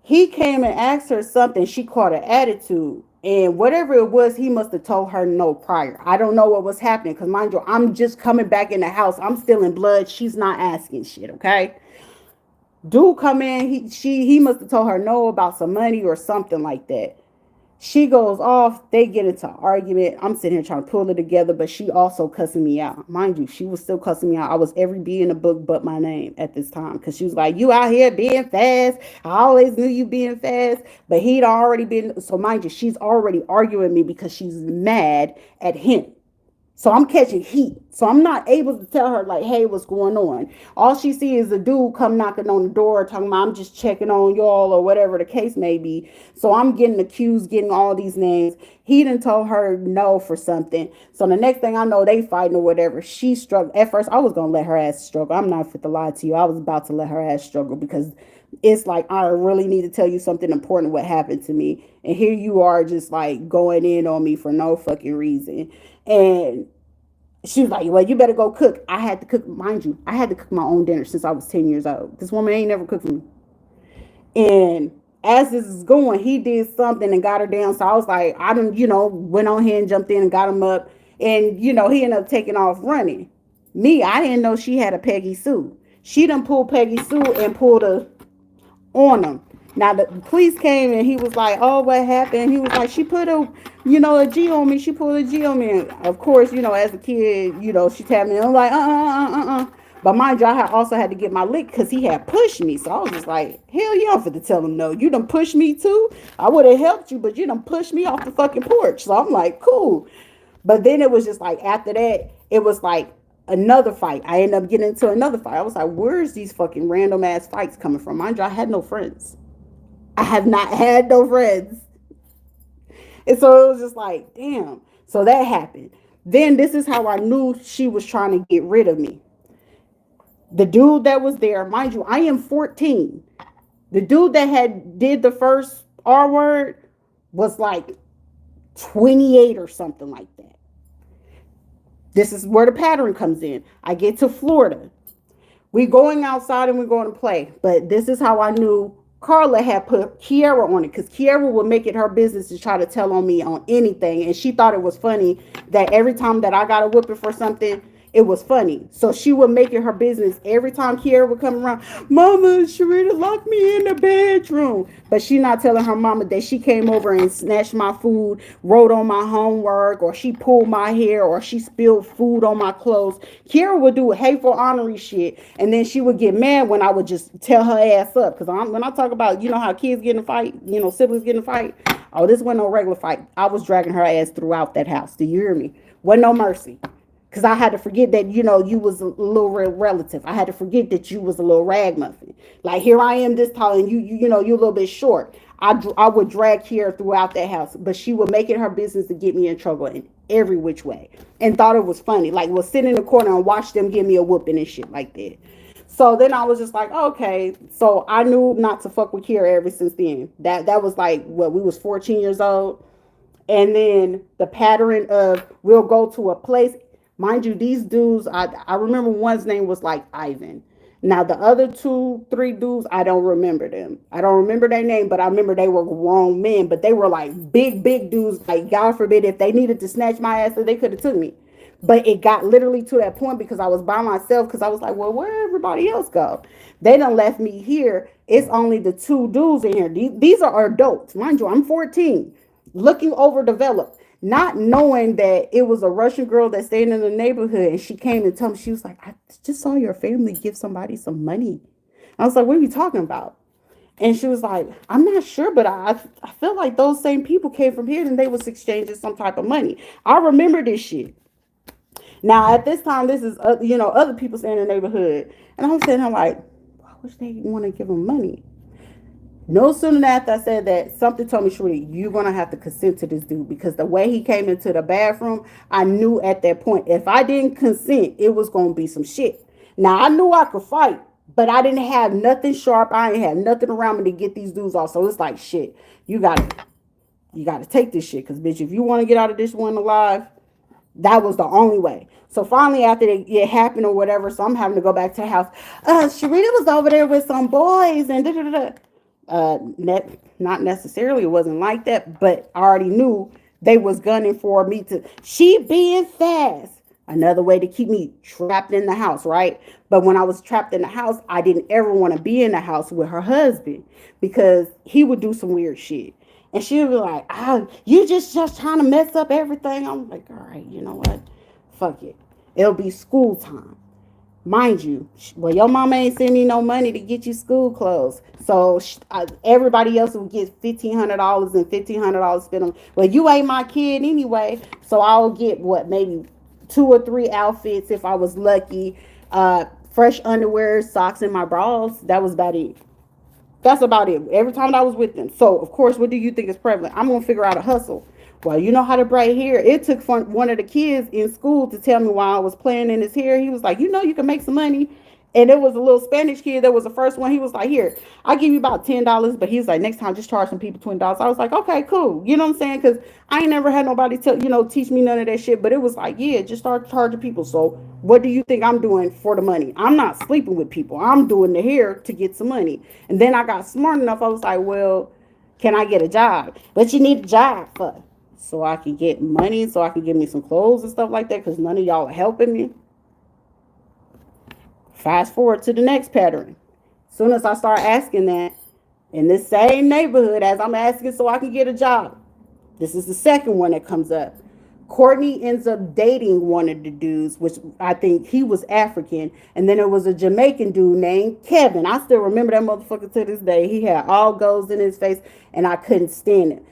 he came and asked her something. She caught an attitude. And whatever it was, he must have told her no prior. I don't know what was happening. Because mind you, I'm just coming back in the house. I'm still in blood. She's not asking shit, okay? Dude come in. He must have told her no about some money or something like that. She goes off. They get into an argument. I'm sitting here trying to pull it together, but she also cussing me out. Mind you, she was still cussing me out. I was every B in the book but my name at this time, because she was like, you out here being fast. I always knew you being fast. But he'd already been. So mind you, she's already arguing with me because she's mad at him. So I'm catching heat. So I'm not able to tell her, like, hey, what's going on? All she sees is a dude come knocking on the door talking about, I'm just checking on y'all or whatever the case may be. So I'm getting accused, getting all these names. He done told her no for something. So the next thing I know, they fighting or whatever. She struggled. At first, I was going to let her ass struggle. I'm not fit to lie to you. I was about to let her ass struggle because it's like, I really need to tell you something important what happened to me. And here you are just like going in on me for no fucking reason. And she was like, well, you better go cook. I had to cook, mind you, I had to cook my own dinner since I was 10 years old. This woman ain't never cooked for me. And as this is going, he did something and got her down. So I was like, I done, went on here and jumped in and got him up. And, he ended up taking off running. Me, I didn't know she had a Peggy Sue. She done pulled Peggy Sue and pulled her on him. Now the police came and he was like, oh, what happened? He was like, she put a G on me. She pulled a G on me. And of course, as a kid, she tapped me. I'm like, But mind you, I also had to get my lick because he had pushed me. So I was just like, hell yeah, I'm finna tell him no. You done pushed me too? I would have helped you, but you done pushed me off the fucking porch. So I'm like, cool. But then it was just like, after that, it was like another fight. I ended up getting into another fight. I was like, where's these fucking random ass fights coming from? Mind you, I had no friends. I have not had no friends. And so it was just like, damn. So that happened. Then this is how I knew she was trying to get rid of me. The dude that was there, mind you, I am 14. The dude that had did the first R word was like 28 or something like that. This is where the pattern comes in. I get to Florida. We going outside and we're going to play. But this is how I knew Carla had put Kiera on it, because Kiera would make it her business to try to tell on me on anything. And she thought it was funny that every time that I got a whipping for something, It was funny. So she would make it her business every time Kiara would come around. Mama, Sharita locked me in the bedroom. But she not telling her mama that she came over and snatched my food, wrote on my homework, or she pulled my hair, or she spilled food on my clothes. Kiara would do hateful honorary shit. And then she would get mad when I would just tell her ass up. Because when I talk about, how kids get in a fight, siblings get in a fight. Oh, this wasn't no regular fight. I was dragging her ass throughout that house. Do you hear me? Wasn't no mercy. Because I had to forget that, you was a little relative. I had to forget that you was a little ragmuffin. Like, here I am this tall and you're a little bit short. I would drag Kiara throughout that house. But she would make it her business to get me in trouble in every which way. And thought it was funny. Like, was sit in the corner and watch them give me a whooping and shit like that. So then I was just like, okay. So I knew not to fuck with Kiara ever since then. That was like, we was 14 years old. And then the pattern of we'll go to a place. Mind you, these dudes, I remember one's name was like Ivan. Now, the other 3 dudes, I don't remember them. I don't remember their name, but I remember they were grown men. But they were like big dudes. Like, God forbid, if they needed to snatch my ass, they could have took me. But it got literally to that point because I was by myself because I was like, well, where everybody else go? They done left me here. It's only the 2 dudes in here. These are adults. Mind you, I'm 14, looking overdeveloped. Not knowing that it was a Russian girl that stayed in the neighborhood, and she came and told me, she was like, I just saw your family give somebody some money. I was like, what are you talking about? And she was like, I'm not sure, but I feel like those same people came from here and they was exchanging some type of money. I remember this shit. Now, at this time, this is, other people staying in the neighborhood. And I'm saying, I'm like, why would they want to give them money? No sooner after I said that, something told me, Shorty, you're going to have to consent to this dude. Because the way he came into the bathroom, I knew at that point, if I didn't consent, it was going to be some shit. Now, I knew I could fight, but I didn't have nothing sharp. I ain't had nothing around me to get these dudes off. So it's like, shit, you got to take this shit. Because, bitch, if you want to get out of this one alive, that was the only way. So finally, after it happened or whatever, so I'm having to go back to the house. Sharita was over there with some boys and da-da-da-da. Not necessarily, it wasn't like that, but I already knew they was gunning for me to, she being fast, another way to keep me trapped in the house, right? But when I was trapped in the house, I didn't ever want to be in the house with her husband because he would do some weird shit. And she would be like, you just trying to mess up everything. I'm like, all right, you know what? Fuck it. It'll be school time. Mind you, well, your mama ain't send me no money to get you school clothes. So everybody else will get $1,500 and $1,500 spent on. Well, you ain't my kid anyway. So I'll get maybe 2 or 3 outfits if I was lucky. Fresh underwear, socks, and my bras. That was about it. That's about it. Every time I was with them. So, of course, what do you think is prevalent? I'm going to figure out a hustle. Well, you know how to braid hair. It took one of the kids in school to tell me while I was playing in his hair. He was like, you can make some money. And it was a little Spanish kid that was the first one. He was like, here, I'll give you about $10. But he was like, next time, just charge some people $20. I was like, okay, cool. You know what I'm saying? Because I ain't never had nobody teach me none of that shit. But it was like, yeah, just start charging people. So what do you think I'm doing for the money? I'm not sleeping with people. I'm doing the hair to get some money. And then I got smart enough. I was like, well, can I get a job? But you need a job for so I can get money, so I can get me some clothes and stuff like that, because none of y'all are helping me. Fast forward to the next pattern. As soon as I start asking that, in this same neighborhood as I'm asking so I can get a job, this is the second one that comes up. Courtney ends up dating one of the dudes, which I think he was African. And then there was a Jamaican dude named Kevin. I still remember that motherfucker to this day. He had all golds in his face, and I couldn't stand it.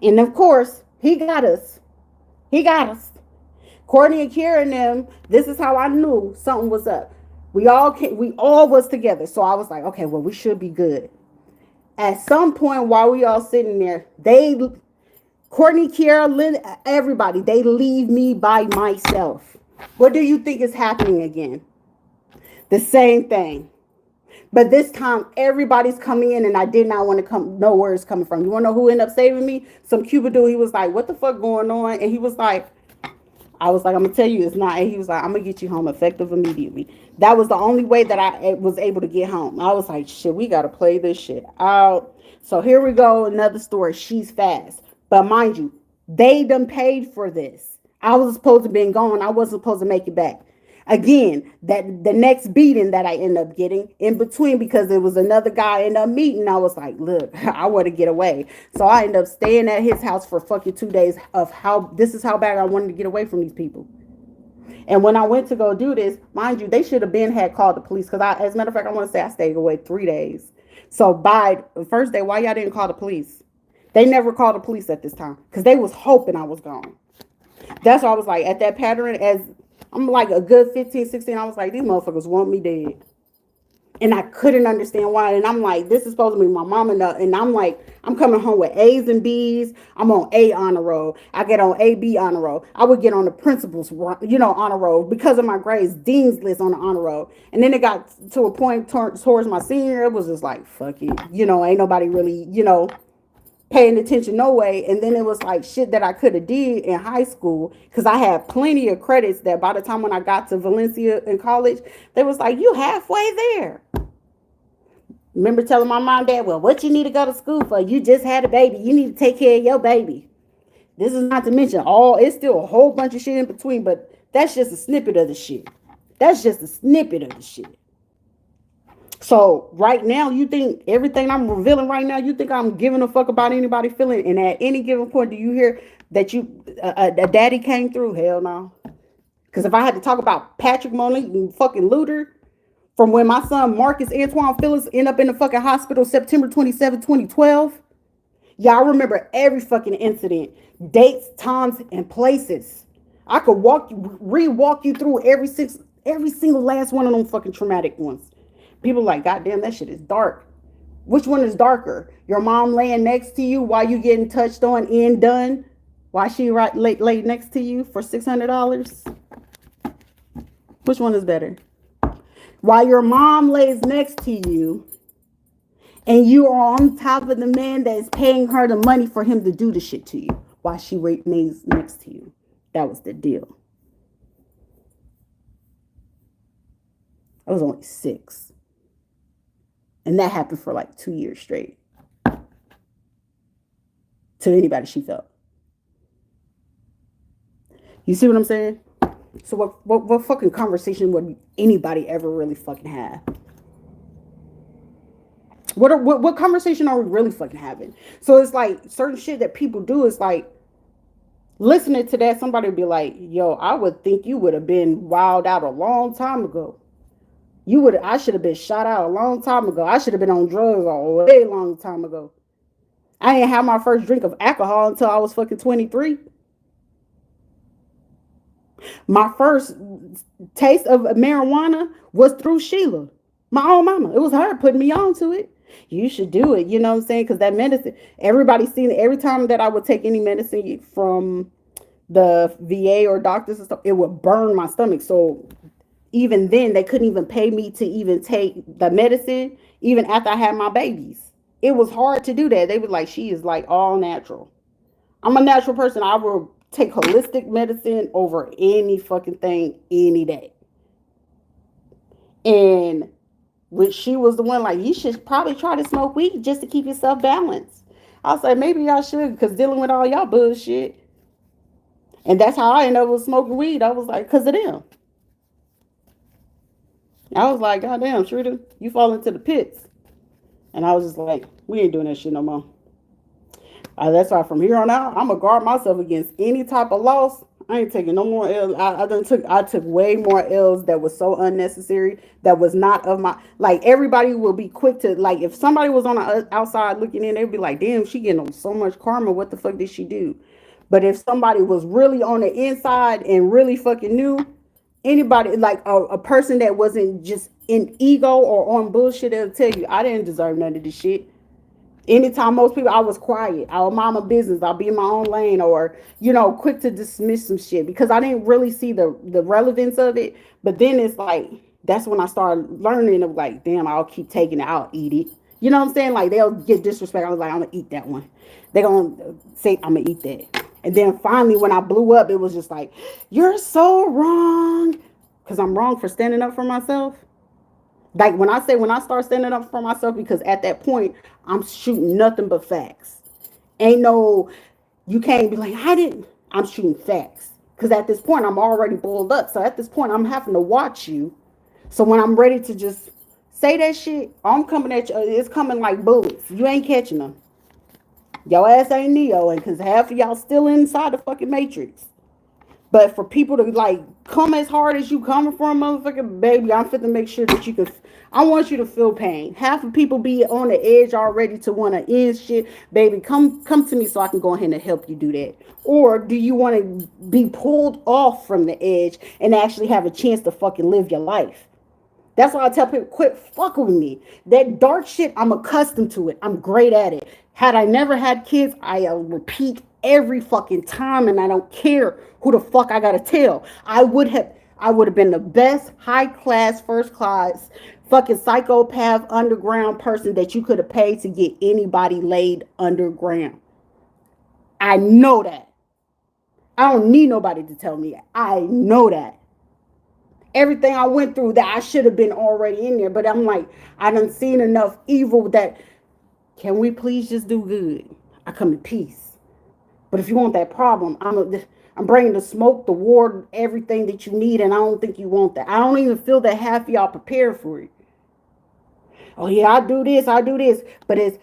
And of course, he got us. Courtney and Kira and them, this is how I knew something was up. We all was together. So I was like, okay, well, we should be good. At some point while we all sitting there, Courtney, Kira, everybody, they leave me by myself. What do you think is happening again? The same thing. But this time, everybody's coming in, and I did not want to know where it's coming from. You want to know who ended up saving me? Some Cuban dude. He was like, what the fuck going on? And he was like, I was like, I'm going to tell you it's not. And he was like, I'm going to get you home effective immediately. That was the only way that I was able to get home. I was like, shit, we got to play this shit out. So here we go. Another story. She's fast. But mind you, they done paid for this. I was supposed to be gone. I wasn't supposed to make it back. Again, that the next beating that I end up getting in between, because there was another guy I ended up meeting. I was like, look, I want to get away. So I ended up staying at his house for fucking 2 days of how this is how bad I wanted to get away from these people. And when I went to go do this, mind you, they should have been had called the police, because as a matter of fact, I want to say I stayed away 3 days. So by the first day, why y'all didn't call the police? They never called the police at this time because they was hoping I was gone. That's why I was like, at that pattern, as I'm like a good 15, 16, I was like, these motherfuckers want me dead. And I couldn't understand why. And I'm like, this is supposed to be my mom. And I'm like, I'm coming home with A's and B's. I'm on A honor roll. I get on A, B honor roll. I would get on the principal's, honor roll because of my grades, dean's list on the honor roll. And then it got to a point towards my senior year, it was just like, fuck it. Ain't nobody really, paying attention no way. And then it was like shit that I could have did in high school, because I had plenty of credits that by the time when I got to Valencia in college, they was like, you halfway there. Remember telling my mom and dad, well, what you need to go to school for? You just had a baby. You need to take care of your baby. This is not to mention it's still a whole bunch of shit in between, but that's just a snippet of the shit. That's just a snippet of the shit. So right now, you think everything I'm revealing right now, you think I'm giving a fuck about anybody feeling? And at any given point, do you hear that a daddy came through? Hell no. Because if I had to talk about Patrick Monique and fucking Luther, from when my son Marcus Antoine Phillips ended up in the fucking hospital September 27, 2012, y'all remember every fucking incident, dates, times, and places. I could re-walk you through every single last one of them fucking traumatic ones. People like, goddamn, that shit is dark. Which one is darker? Your mom laying next to you while you getting touched on and done? While she laid next to you for $600? Which one is better? While your mom lays next to you and you are on top of the man that is paying her the money for him to do the shit to you while she lays next to you. That was the deal. I was only 6. And that happened for like 2 years straight. To anybody she felt. You see what I'm saying? So what fucking conversation would anybody ever really fucking have? What conversation are we really fucking having? So it's like certain shit that people do is like, listening to that, somebody would be like, yo, I would think you would have been wild out a long time ago. I should have been shot out a long time ago. I should have been on drugs a way long time ago. I didn't have my first drink of alcohol until I was fucking 23. My first taste of marijuana was through Sheila, my own mama. It was her putting me on to it. You should do it. You know what I'm saying? Because that medicine, everybody's seen it. Every time that I would take any medicine from the VA or doctors and stuff, it would burn my stomach. So even then, they couldn't even pay me to even take the medicine, even after I had my babies. It was hard to do that. They were like, she is like all natural. I'm a natural person. I will take holistic medicine over any fucking thing any day. And when she was the one like, you should probably try to smoke weed just to keep yourself balanced. I was like, maybe y'all should, because dealing with all y'all bullshit. And that's how I ended up with smoking weed. I was like, because of them. I was like, goddamn, Rita, you fall into the pits. And I was just like, we ain't doing that shit no more. That's why from here on out, I'm going to guard myself against any type of loss. I ain't taking no more L's. I took way more L's that was so unnecessary, that was not of my, like, everybody will be quick to, like, if somebody was on the outside looking in, they'd be like, damn, she getting so much karma. What the fuck did she do? But if somebody was really on the inside and really fucking knew, anybody, like a person that wasn't just in ego or on bullshit, they'll tell you, I didn't deserve none of this shit. Anytime most people, I was quiet. I would mind my business. I'll be in my own lane, or, quick to dismiss some shit because I didn't really see the relevance of it. But then it's like, that's when I started learning of like, damn, I'll keep taking it. I'll eat it. You know what I'm saying? Like, they'll get disrespect. I was like, I'm going to eat that one. They're going to say, I'm going to eat that. And then finally, when I blew up, it was just like, you're so wrong. Because I'm wrong for standing up for myself. Like when I start standing up for myself, because at that point, I'm shooting nothing but facts. Ain't no, you can't be like, I'm shooting facts. Because at this point, I'm already bulled up. So at this point, I'm having to watch you. So when I'm ready to just say that shit, I'm coming at you. It's coming like bullets. You ain't catching them. Your ass ain't Neo. And because half of y'all still inside the fucking Matrix. But for people to like come as hard as you coming from, motherfucking baby, I'm fit to make sure that you can. I want you to feel pain. Half of people be on the edge already to want to end shit. Baby, come to me so I can go ahead and help you do that. Or do you want to be pulled off from the edge and actually have a chance to fucking live your life? That's why I tell people, quit fucking with me. That dark shit, I'm accustomed to it. I'm great at it. Had I never had kids, I repeat every fucking time, and I don't care who the fuck I gotta tell. I would have been the best high class, first class, fucking psychopath underground person that you could have paid to get anybody laid underground. I know that. I don't need nobody to tell me that. I know that. Everything I went through that I should have been already in there. But I'm like, I done seen enough evil that, can we please just do good? I come in peace. But if you want that problem, I'm bringing the smoke, the war, everything that you need. And I don't think you want that. I don't even feel that half of y'all prepared for it. Oh yeah, I do this. But it's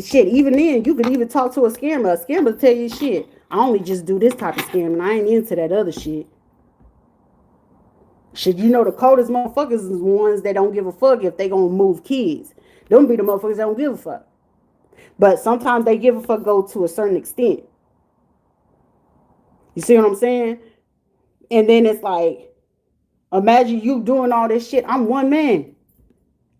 shit. Even then, you can even talk to a scammer. A scammer will tell you shit. I only just do this type of scam and I ain't into that other shit. Shit, you know the coldest motherfuckers is the ones that don't give a fuck if they gonna move kids. Them be the motherfuckers that don't give a fuck. But sometimes they give a fuck go to a certain extent. You see what I'm saying? And then it's like, imagine you doing all this shit. I'm one man.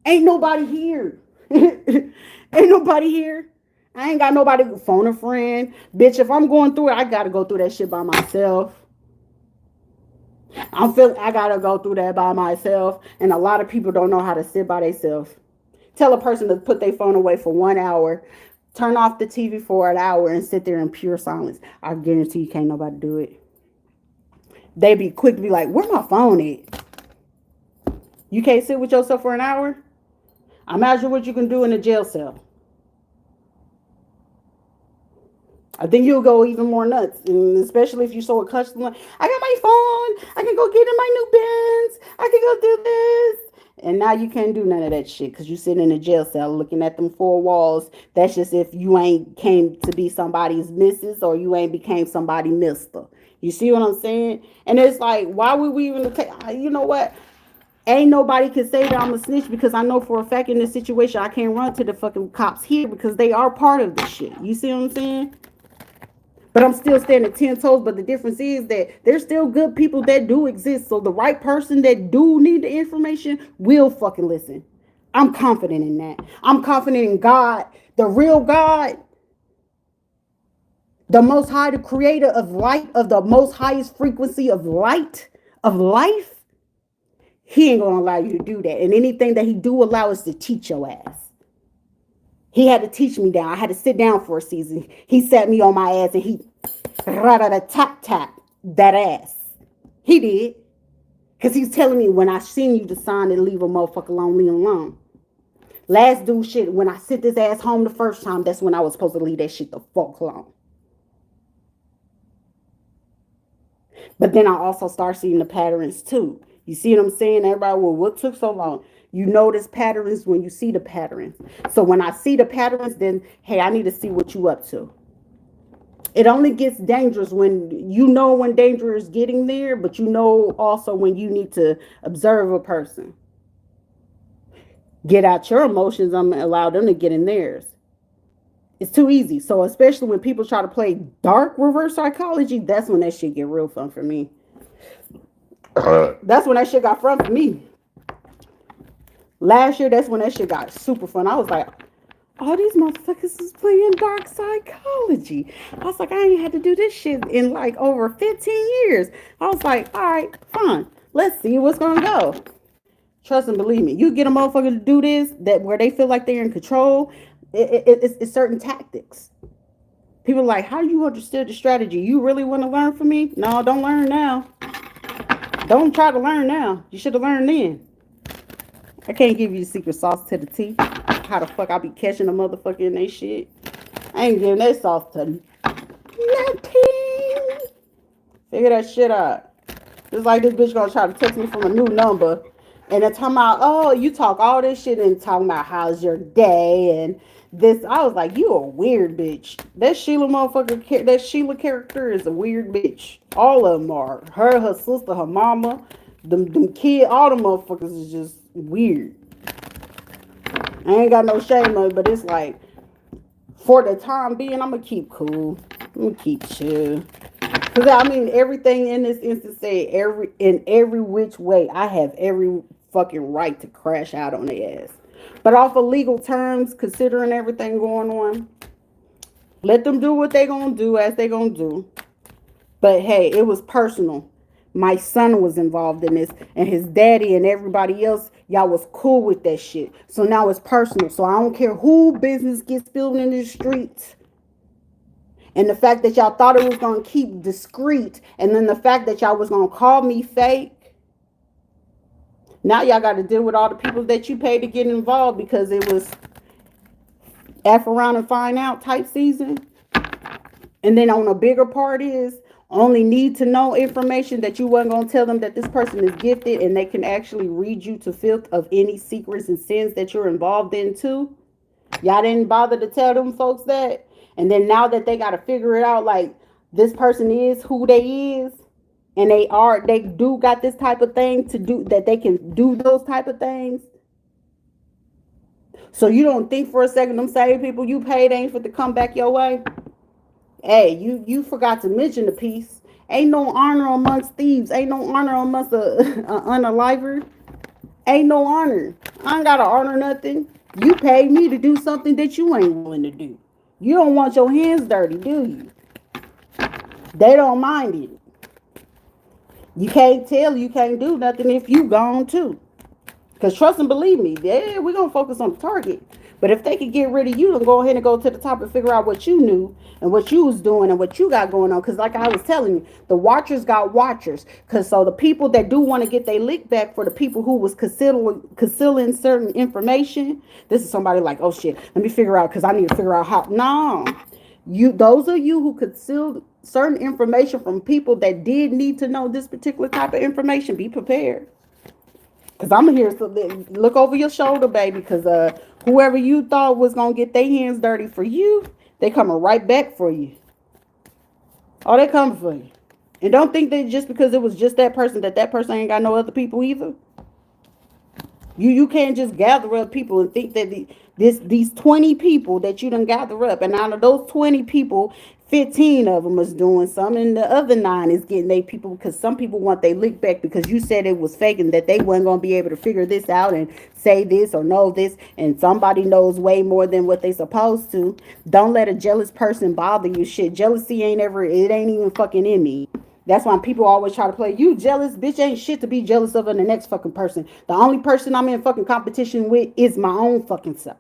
Ain't nobody here. Ain't nobody here. I ain't got nobody to phone a friend. Bitch, if I'm going through it, I gotta go through that shit by myself. I gotta go through that by myself. And a lot of people don't know how to sit by themselves. Tell a person to put their phone away for 1 hour, turn off the TV for an hour, and sit there in pure silence. I guarantee you can't nobody do it. They be quick to be like, where my phone at? You can't sit with yourself for an hour? Imagine what you can do in a jail cell. I think you'll go even more nuts, and especially if you're so accustomed. Like, I got my phone. I can go get in my new Benz. I can go do this. And now you can't do none of that shit because you sit in a jail cell looking at them four walls. That's just if you ain't came to be somebody's missus or you ain't became somebody mister. You see what I'm saying? And it's like, why would we even take, you know what? Ain't nobody can say that I'm a snitch because I know for a fact in this situation I can't run to the fucking cops here because they are part of this shit. You see what I'm saying? But I'm still standing 10 toes. But the difference is that there's still good people that do exist. So the right person that do need the information will fucking listen. I'm confident in that. I'm confident in God, the real God, the most high, the creator of light, of the most highest frequency of light, of life. He ain't going to allow you to do that. And anything that he do allow us to teach your ass. He had to teach me down. I had to sit down for a season. He sat me on my ass and he tap that ass. He did. Because he's telling me when I seen you to sign and leave a motherfucker alone, leave him alone. Last dude shit, when I sent this ass home the first time, that's when I was supposed to leave that shit the fuck alone. But then I also start seeing the patterns too. You see what I'm saying? Everybody, well, what took so long? You notice patterns when you see the patterns. So when I see the patterns, then, hey, I need to see what you up to. It only gets dangerous when you know when danger is getting there, but you know also when you need to observe a person. Get out your emotions and allow them to get in theirs. It's too easy. So especially when people try to play dark reverse psychology, that's when that shit get real fun for me. That's when that shit got fun for me. Last year, that's when that shit got super fun. I was like, all these motherfuckers is playing dark psychology. I was like, I ain't had to do this shit in like over 15 years. I was like, all right, fine. Let's see what's going to go. Trust and believe me. You get a motherfucker to do this, that where they feel like they're in control, it's certain tactics. People are like, how you understood the strategy? You really want to learn from me? No, don't learn now. Don't try to learn now. You should have learned then. I can't give you the secret sauce to the tea. How the fuck I be catching a motherfucker in they shit? I ain't giving that sauce to nothing. Figure that shit out. Just like this bitch gonna try to text me from a new number. And they're talking about, oh, you talk all this shit and talking about how's your day and this. I was like, you a weird bitch. That Sheila motherfucker, that Sheila character is a weird bitch. All of them are. Her sister, her mama, them kid, all the motherfuckers is just weird. I ain't got no shame on it, but it's like, for the time being, I'm gonna keep cool. I'm gonna keep chill. Cause I mean, everything in this instance say in every which way, I have every fucking right to crash out on their ass. But off of legal terms, considering everything going on, let them do what they gonna do as they gonna do. But hey, it was personal. My son was involved in this, and his daddy and everybody else, y'all was cool with that shit. So now it's personal. So I don't care who business gets spilled in the streets. And the fact that y'all thought it was going to keep discreet, and then the fact that y'all was going to call me fake. Now y'all got to deal with all the people that you paid to get involved because it was F around and find out type season. And then on a bigger part is only need to know information that you wasn't going to tell them that this person is gifted and they can actually read you to filth of any secrets and sins that you're involved in too. Y'all didn't bother to tell them folks that. And then now that they got to figure it out, like this person is who they is, and they do got this type of thing to do, that they can do those type of things. So you don't think for a second them same people you paid ain't for to come back your way. Hey, you forgot to mention the piece. Ain't no honor amongst thieves. Ain't no honor amongst a unaliver. Ain't no honor. I ain't gotta honor nothing. You paid me to do something that you ain't willing to do. You don't want your hands dirty, do you? They don't mind it. You can't tell, you can't do nothing if you gone too. Because trust and believe me, yeah, we're going to focus on the target. But if they could get rid of you, then go ahead and go to the top and figure out what you knew and what you was doing and what you got going on. Because like I was telling you, the watchers got watchers. Because so the people that do want to get their lick back for the people who was concealing certain information, this is somebody like, oh shit, let me figure out because I need to figure out how. No, those of you who concealed certain information from people that did need to know this particular type of information, be prepared. Because I'm here to look over your shoulder, baby. Because whoever you thought was going to get their hands dirty for you, they coming right back for you. Oh, they coming for you. And don't think that just because it was just that person ain't got no other people either. You can't just gather up people and think that these 20 people that you done gather up, and out of those 20 people, 15 of them is doing something, and the other 9 is getting their people, because some people want their lick back because you said it was fake and that they weren't going to be able to figure this out and say this or know this, and somebody knows way more than what they supposed to. Don't let a jealous person bother you. Shit, jealousy it ain't even fucking in me. That's why people always try to play, you jealous, bitch, ain't shit to be jealous of in the next fucking person. The only person I'm in fucking competition with is my own fucking self.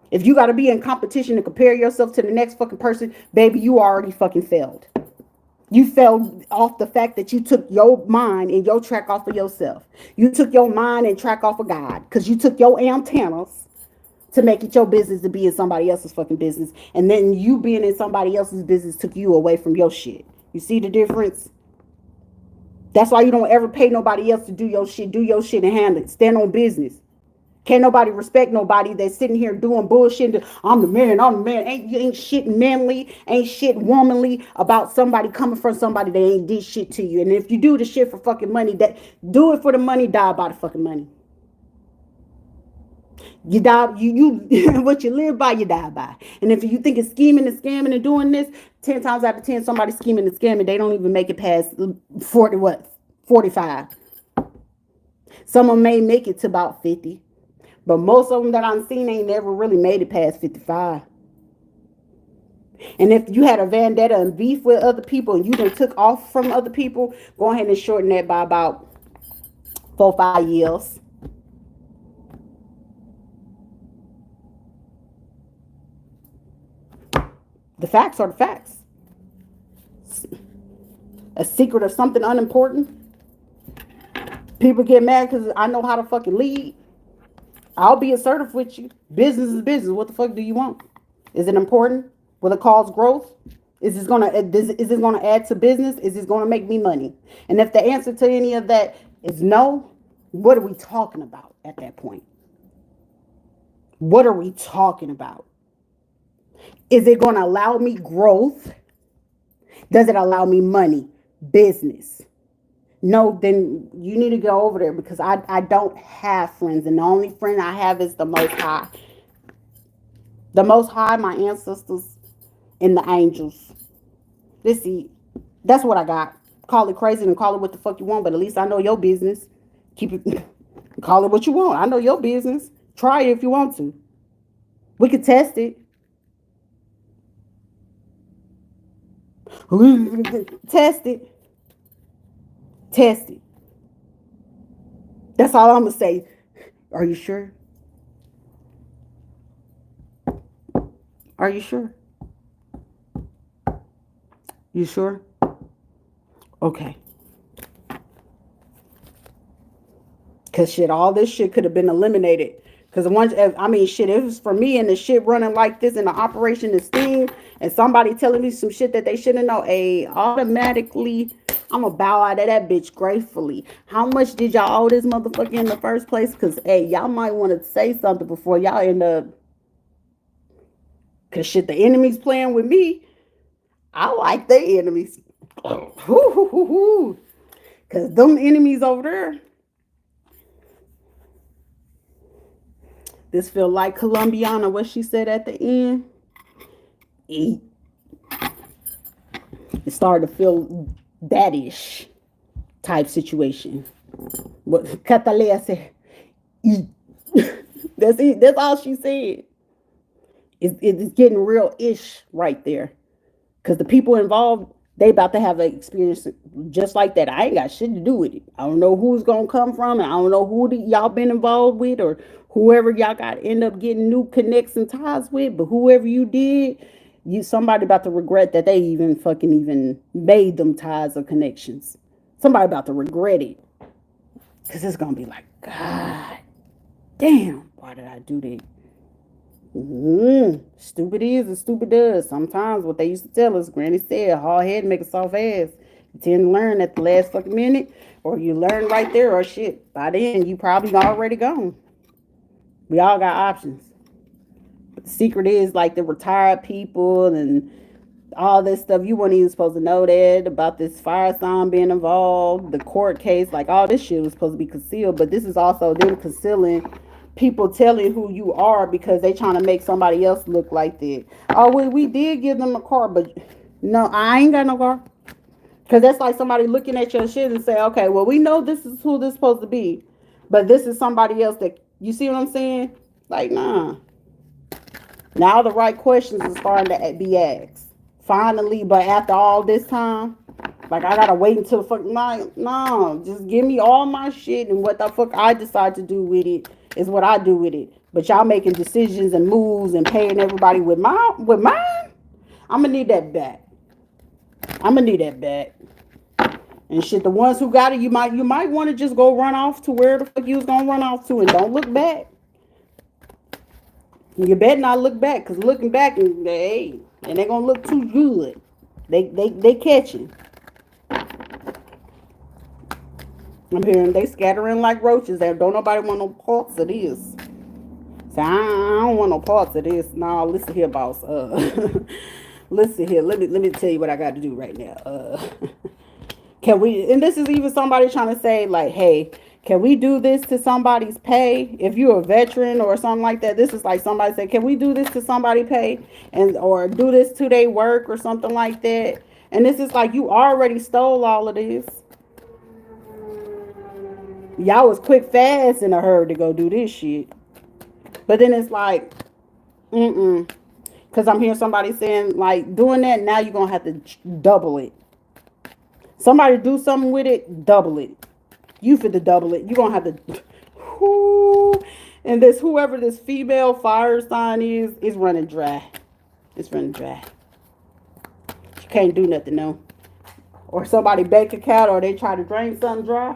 If you got to be in competition to compare yourself to the next fucking person, baby, you already fucking failed. You failed off the fact that you took your mind and your track off of yourself. You took your mind and track off of God because you took your antennas to make it your business to be in somebody else's fucking business. And then you being in somebody else's business took you away from your shit. You see the difference? That's why you don't ever pay nobody else to do your shit. Do your shit and handle it. Stand on business. Can't nobody respect nobody that's sitting here doing bullshit. I'm the man. Ain't shit manly, ain't shit womanly about somebody coming from somebody that ain't did shit to you. And if you do the shit for fucking money, that do it for the money, die by the fucking money. You die, you what you live by, you die by. And if you think it's scheming and scamming and doing this, 10 times out of 10, somebody scheming and scamming, they don't even make it past 45. Some of them may make it to about 50. But most of them that I've seen ain't never really made it past 55. And if you had a vendetta and beef with other people and you done took off from other people, go ahead and shorten that by about 4 or 5 years. The facts are the facts. A secret of something unimportant. People get mad because I know how to fucking lead. I'll be assertive with you. Business is business. What the fuck do you want? Is it important? Will it cause growth? Is this gonna add to business? Is this gonna make me money? And if the answer to any of that is no, what are we talking about at that point? What are we talking about? Is it gonna allow me growth? Does it allow me money? Business? No, then you need to go over there because I don't have friends. And the only friend I have is the Most High. The Most High, my ancestors, and the angels. Let's see. That's what I got. Call it crazy and call it what the fuck you want, but at least I know your business. Keep it, call it what you want. I know your business. Try it if you want to. We could test it. Test it. Test it. That's all I'm gonna say. Are you sure? Are you sure? You sure? Okay. Cause shit, all this shit could have been eliminated. Cause once, I mean, shit, if it was for me and the shit running like this and the operation is steam and somebody telling me some shit that they shouldn't know, automatically, I'm gonna bow out of that bitch gratefully. How much did y'all owe this motherfucker in the first place? Cause, y'all might want to say something before y'all end up. Cause shit, the enemy's playing with me. I like the enemies. Cause them enemies over there. This feel like Colombiana, what she said at the end. Eat. It started to feel that-ish type situation. But Catalea said, eat. That's it. That's all she said. It's getting real-ish right there. Because the people involved, they about to have an experience just like that. I ain't got shit to do with it. I don't know who's going to come from. And I don't know who y'all been involved with or whoever y'all got to end up getting new connects and ties with. But whoever you did, somebody about to regret that they even made them ties or connections. Somebody about to regret it. Because it's going to be like, God damn, why did I do that? Stupid is and stupid does. Sometimes what they used to tell us, Granny said, hard head make a soft ass. You tend to learn at the last fucking minute, or you learn right there, or shit. By then, you probably already gone. We all got options. But the secret is like the retired people and all this stuff. You weren't even supposed to know that about this fire sign being involved, the court case, like all this shit was supposed to be concealed. But this is also them concealing people telling who you are because they trying to make somebody else look like that. Oh, we did give them a car, but no, I ain't got no car. Because that's like somebody looking at your shit and say, okay, well, we know this is who this is supposed to be, but this is somebody else that, you see what I'm saying? Like, nah. Now the right questions are starting to be asked. Finally, but after all this time, like I gotta wait until the fucking night. No, just give me all my shit and what the fuck I decide to do with it is what I do with it. But y'all making decisions and moves and paying everybody with mine. I'm gonna need that back. And shit, the ones who got it, you might want to just go run off to where the fuck you was gonna run off to and don't look back. You better not look back, cause looking back and they gonna look too good. They catching. I'm hearing they scattering like roaches. Don't nobody want no parts of this. So I don't want no parts of this. No, listen here, boss. Listen here. Let me tell you what I got to do right now. Can we? And this is even somebody trying to say like, hey, can we do this to somebody's pay? If you're a veteran or something like that, this is like somebody say, can we do this to somebody pay or do this to their work or something like that? And this is like you already stole all of this. Y'all was quick, fast in a hurry to go do this shit. But then it's like, because I'm hearing somebody saying, like, doing that, now you're going to have to double it. Somebody do something with it, double it. You fit to double it. You're going to have to, and whoever this female fire sign is running dry. It's running dry. You can't do nothing, no. Or somebody bake a cat or they try to drain something dry.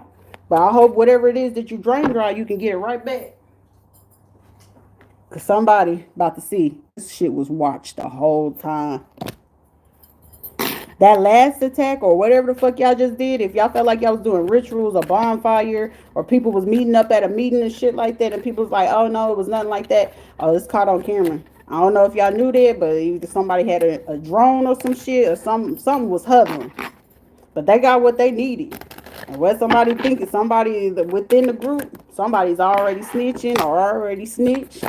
But I hope whatever it is that you drain dry, you can get it right back. Because somebody about to see. This shit was watched the whole time. That last attack or whatever the fuck y'all just did, if y'all felt like y'all was doing rituals or bonfire or people was meeting up at a meeting and shit like that and people was like, oh no, it was nothing like that. Oh, it's caught on camera. I don't know if y'all knew that, but either somebody had a drone or some shit or something was hovering. But they got what they needed. And what somebody thinking, somebody within the group, somebody's already snitching or already snitched.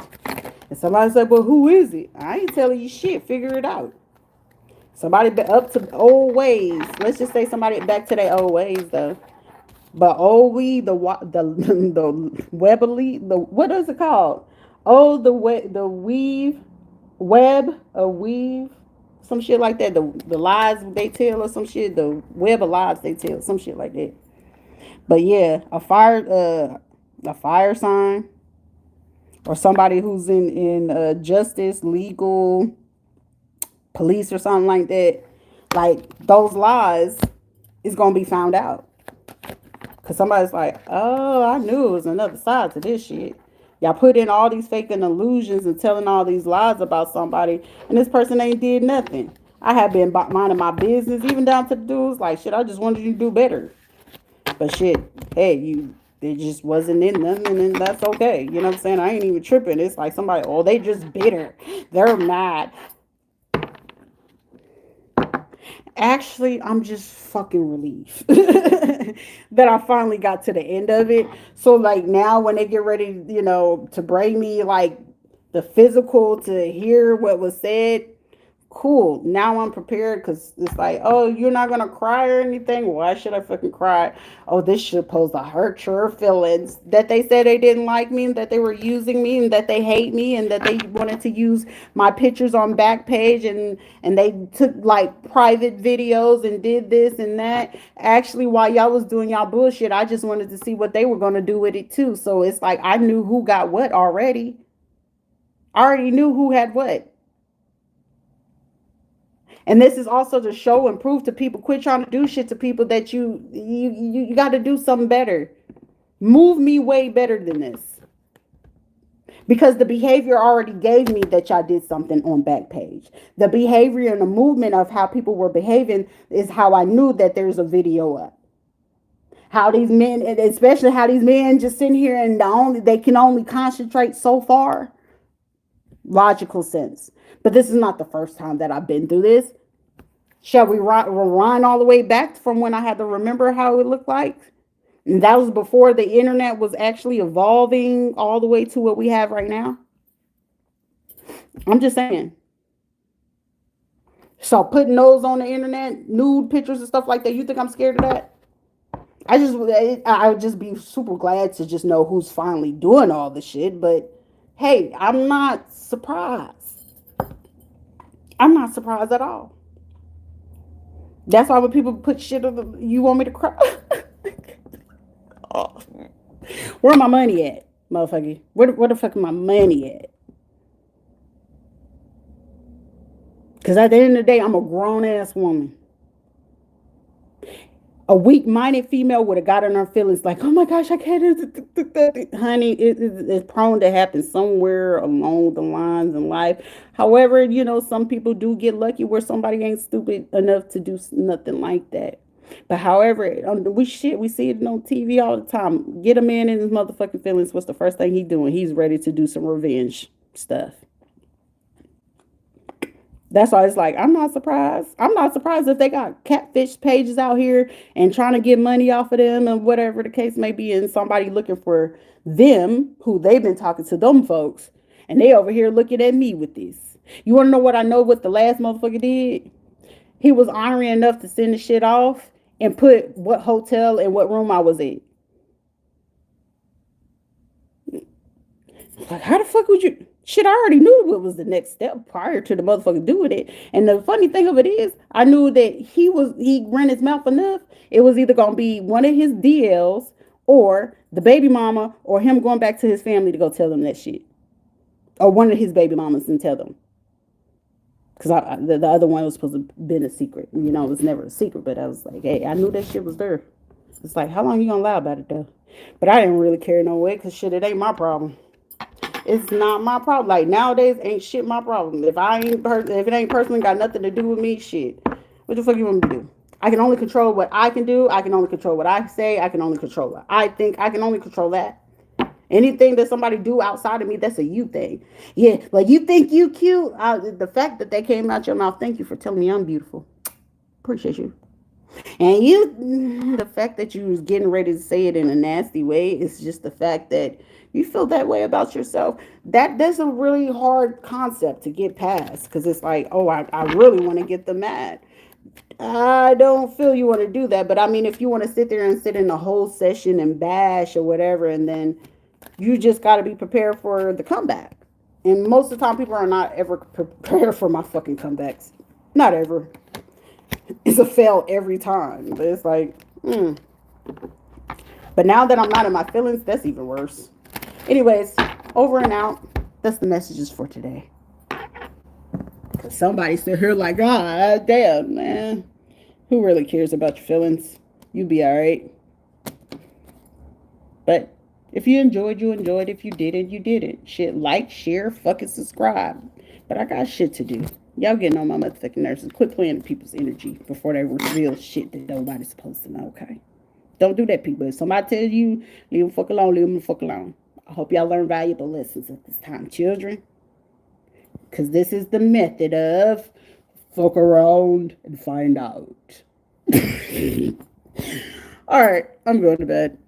And somebody said, well, who is it? I ain't telling you shit. Figure it out. Somebody up to old ways. Let's just say somebody back to their old ways though. But old weed, the webbly, the what is it called? Oh, the weave, web, a weave, some shit like that. The lies they tell or some shit. The web of lies they tell, some shit like that. But yeah, a fire sign or somebody who's in justice, legal, police or something like that. Like those lies is gonna be found out. Cause somebody's like, oh, I knew it was another side to this shit. Y'all put in all these fake and illusions and telling all these lies about somebody, and this person ain't did nothing. I have been minding my business, even down to the dudes like, shit, I just wanted you to do better. But shit, hey, it just wasn't in them, and then that's okay. You know what I'm saying? I ain't even tripping. It's like somebody, oh, they just bitter. They're mad. Actually, I'm just fucking relieved that I finally got to the end of it. So like now when they get ready, to bring me like the physical to hear what was said, cool. Now I'm prepared because it's like, oh, you're not gonna cry or anything. Why should I fucking cry? Oh, this should supposed to hurt your feelings that they said they didn't like me and that they were using me and that they hate me and that they wanted to use my pictures on Backpage and they took like private videos and did this and that. Actually, while y'all was doing y'all bullshit, I just wanted to see what they were gonna do with it too. So it's like I knew who got what already. I already knew who had what. And this is also to show and prove to people, quit trying to do shit to people that you got to do something better. Move me way better than this. Because the behavior already gave me that y'all did something on Backpage. The behavior and the movement of how people were behaving is how I knew that there's a video up. How these men, especially how these men just sitting here and they can only concentrate so far. Logical sense. But this is not the first time that I've been through this. Shall we rewind all the way back from when I had to remember how it looked like? And that was before the internet was actually evolving all the way to what we have right now. I'm just saying. So putting those on the internet, nude pictures and stuff like that, you think I'm scared of that? I would just be super glad to just know who's finally doing all the shit. But hey, I'm not surprised. I'm not surprised at all. That's why when people put shit on you want me to cry. Oh. Where my money at, motherfucker? Where the fuck is my money at? Because at the end of the day, I'm a grown ass woman. A weak-minded female would have got in her feelings like, oh my gosh, I can't. Honey, it's prone to happen somewhere along the lines in life. However, some people do get lucky where somebody ain't stupid enough to do nothing like that. But however, we see it on TV all the time. Get a man in his motherfucking feelings. What's the first thing he doing? He's ready to do some revenge stuff. That's why it's like, I'm not surprised. I'm not surprised if they got catfish pages out here and trying to get money off of them and whatever the case may be. And somebody looking for them who they've been talking to them folks. And they over here looking at me with this. You want to know what I know what the last motherfucker did? He was honoring enough to send the shit off and put what hotel and what room I was in. Like, how the fuck would you... Shit, I already knew what was the next step prior to the motherfucker doing it. And the funny thing of it is, I knew that he ran his mouth enough. It was either going to be one of his DLs or the baby mama or him going back to his family to go tell them that shit. Or one of his baby mamas and tell them. Because the other one was supposed to have been a secret. It was never a secret, but I was like, hey, I knew that shit was there. It's like, how long you going to lie about it, though? But I didn't really care no way because shit, it ain't my problem. It's not my problem. Like nowadays, ain't shit my problem. If it ain't personally got nothing to do with me, shit. What the fuck you want me to do? I can only control what I can do. I can only control what I say. I can only control what I think. I can only control that. Anything that somebody do outside of me, that's a you thing. Yeah, like you think you cute. The fact that came out your mouth, thank you for telling me I'm beautiful. Appreciate you. And the fact that you was getting ready to say it in a nasty way is just the fact that you feel that way about yourself. That's a really hard concept to get past because it's like, oh, I really want to get them mad. I don't feel you want to do that, but I mean, if you want to sit there and sit in a whole session and bash or whatever, and then you just got to be prepared for the comeback. And most of the time, people are not ever prepared for my fucking comebacks. Not ever. It's a fail every time. But it's like, But now that I'm not in my feelings, that's even worse. Anyways, over and out. That's the messages for today. Somebody sit here like, ah, damn, man. Who really cares about your feelings? You be all right. But if you enjoyed, you enjoyed. If you didn't, you didn't. Shit, like, share, fucking subscribe. But I got shit to do. Y'all getting on my motherfucking nerves. Quit playing with people's energy before they reveal shit that nobody's supposed to know, okay? Don't do that, people. If somebody tells you, leave them fuck alone, leave them the fuck alone. I hope y'all learn valuable lessons at this time, children. Because this is the method of fuck around and find out. All right, I'm going to bed.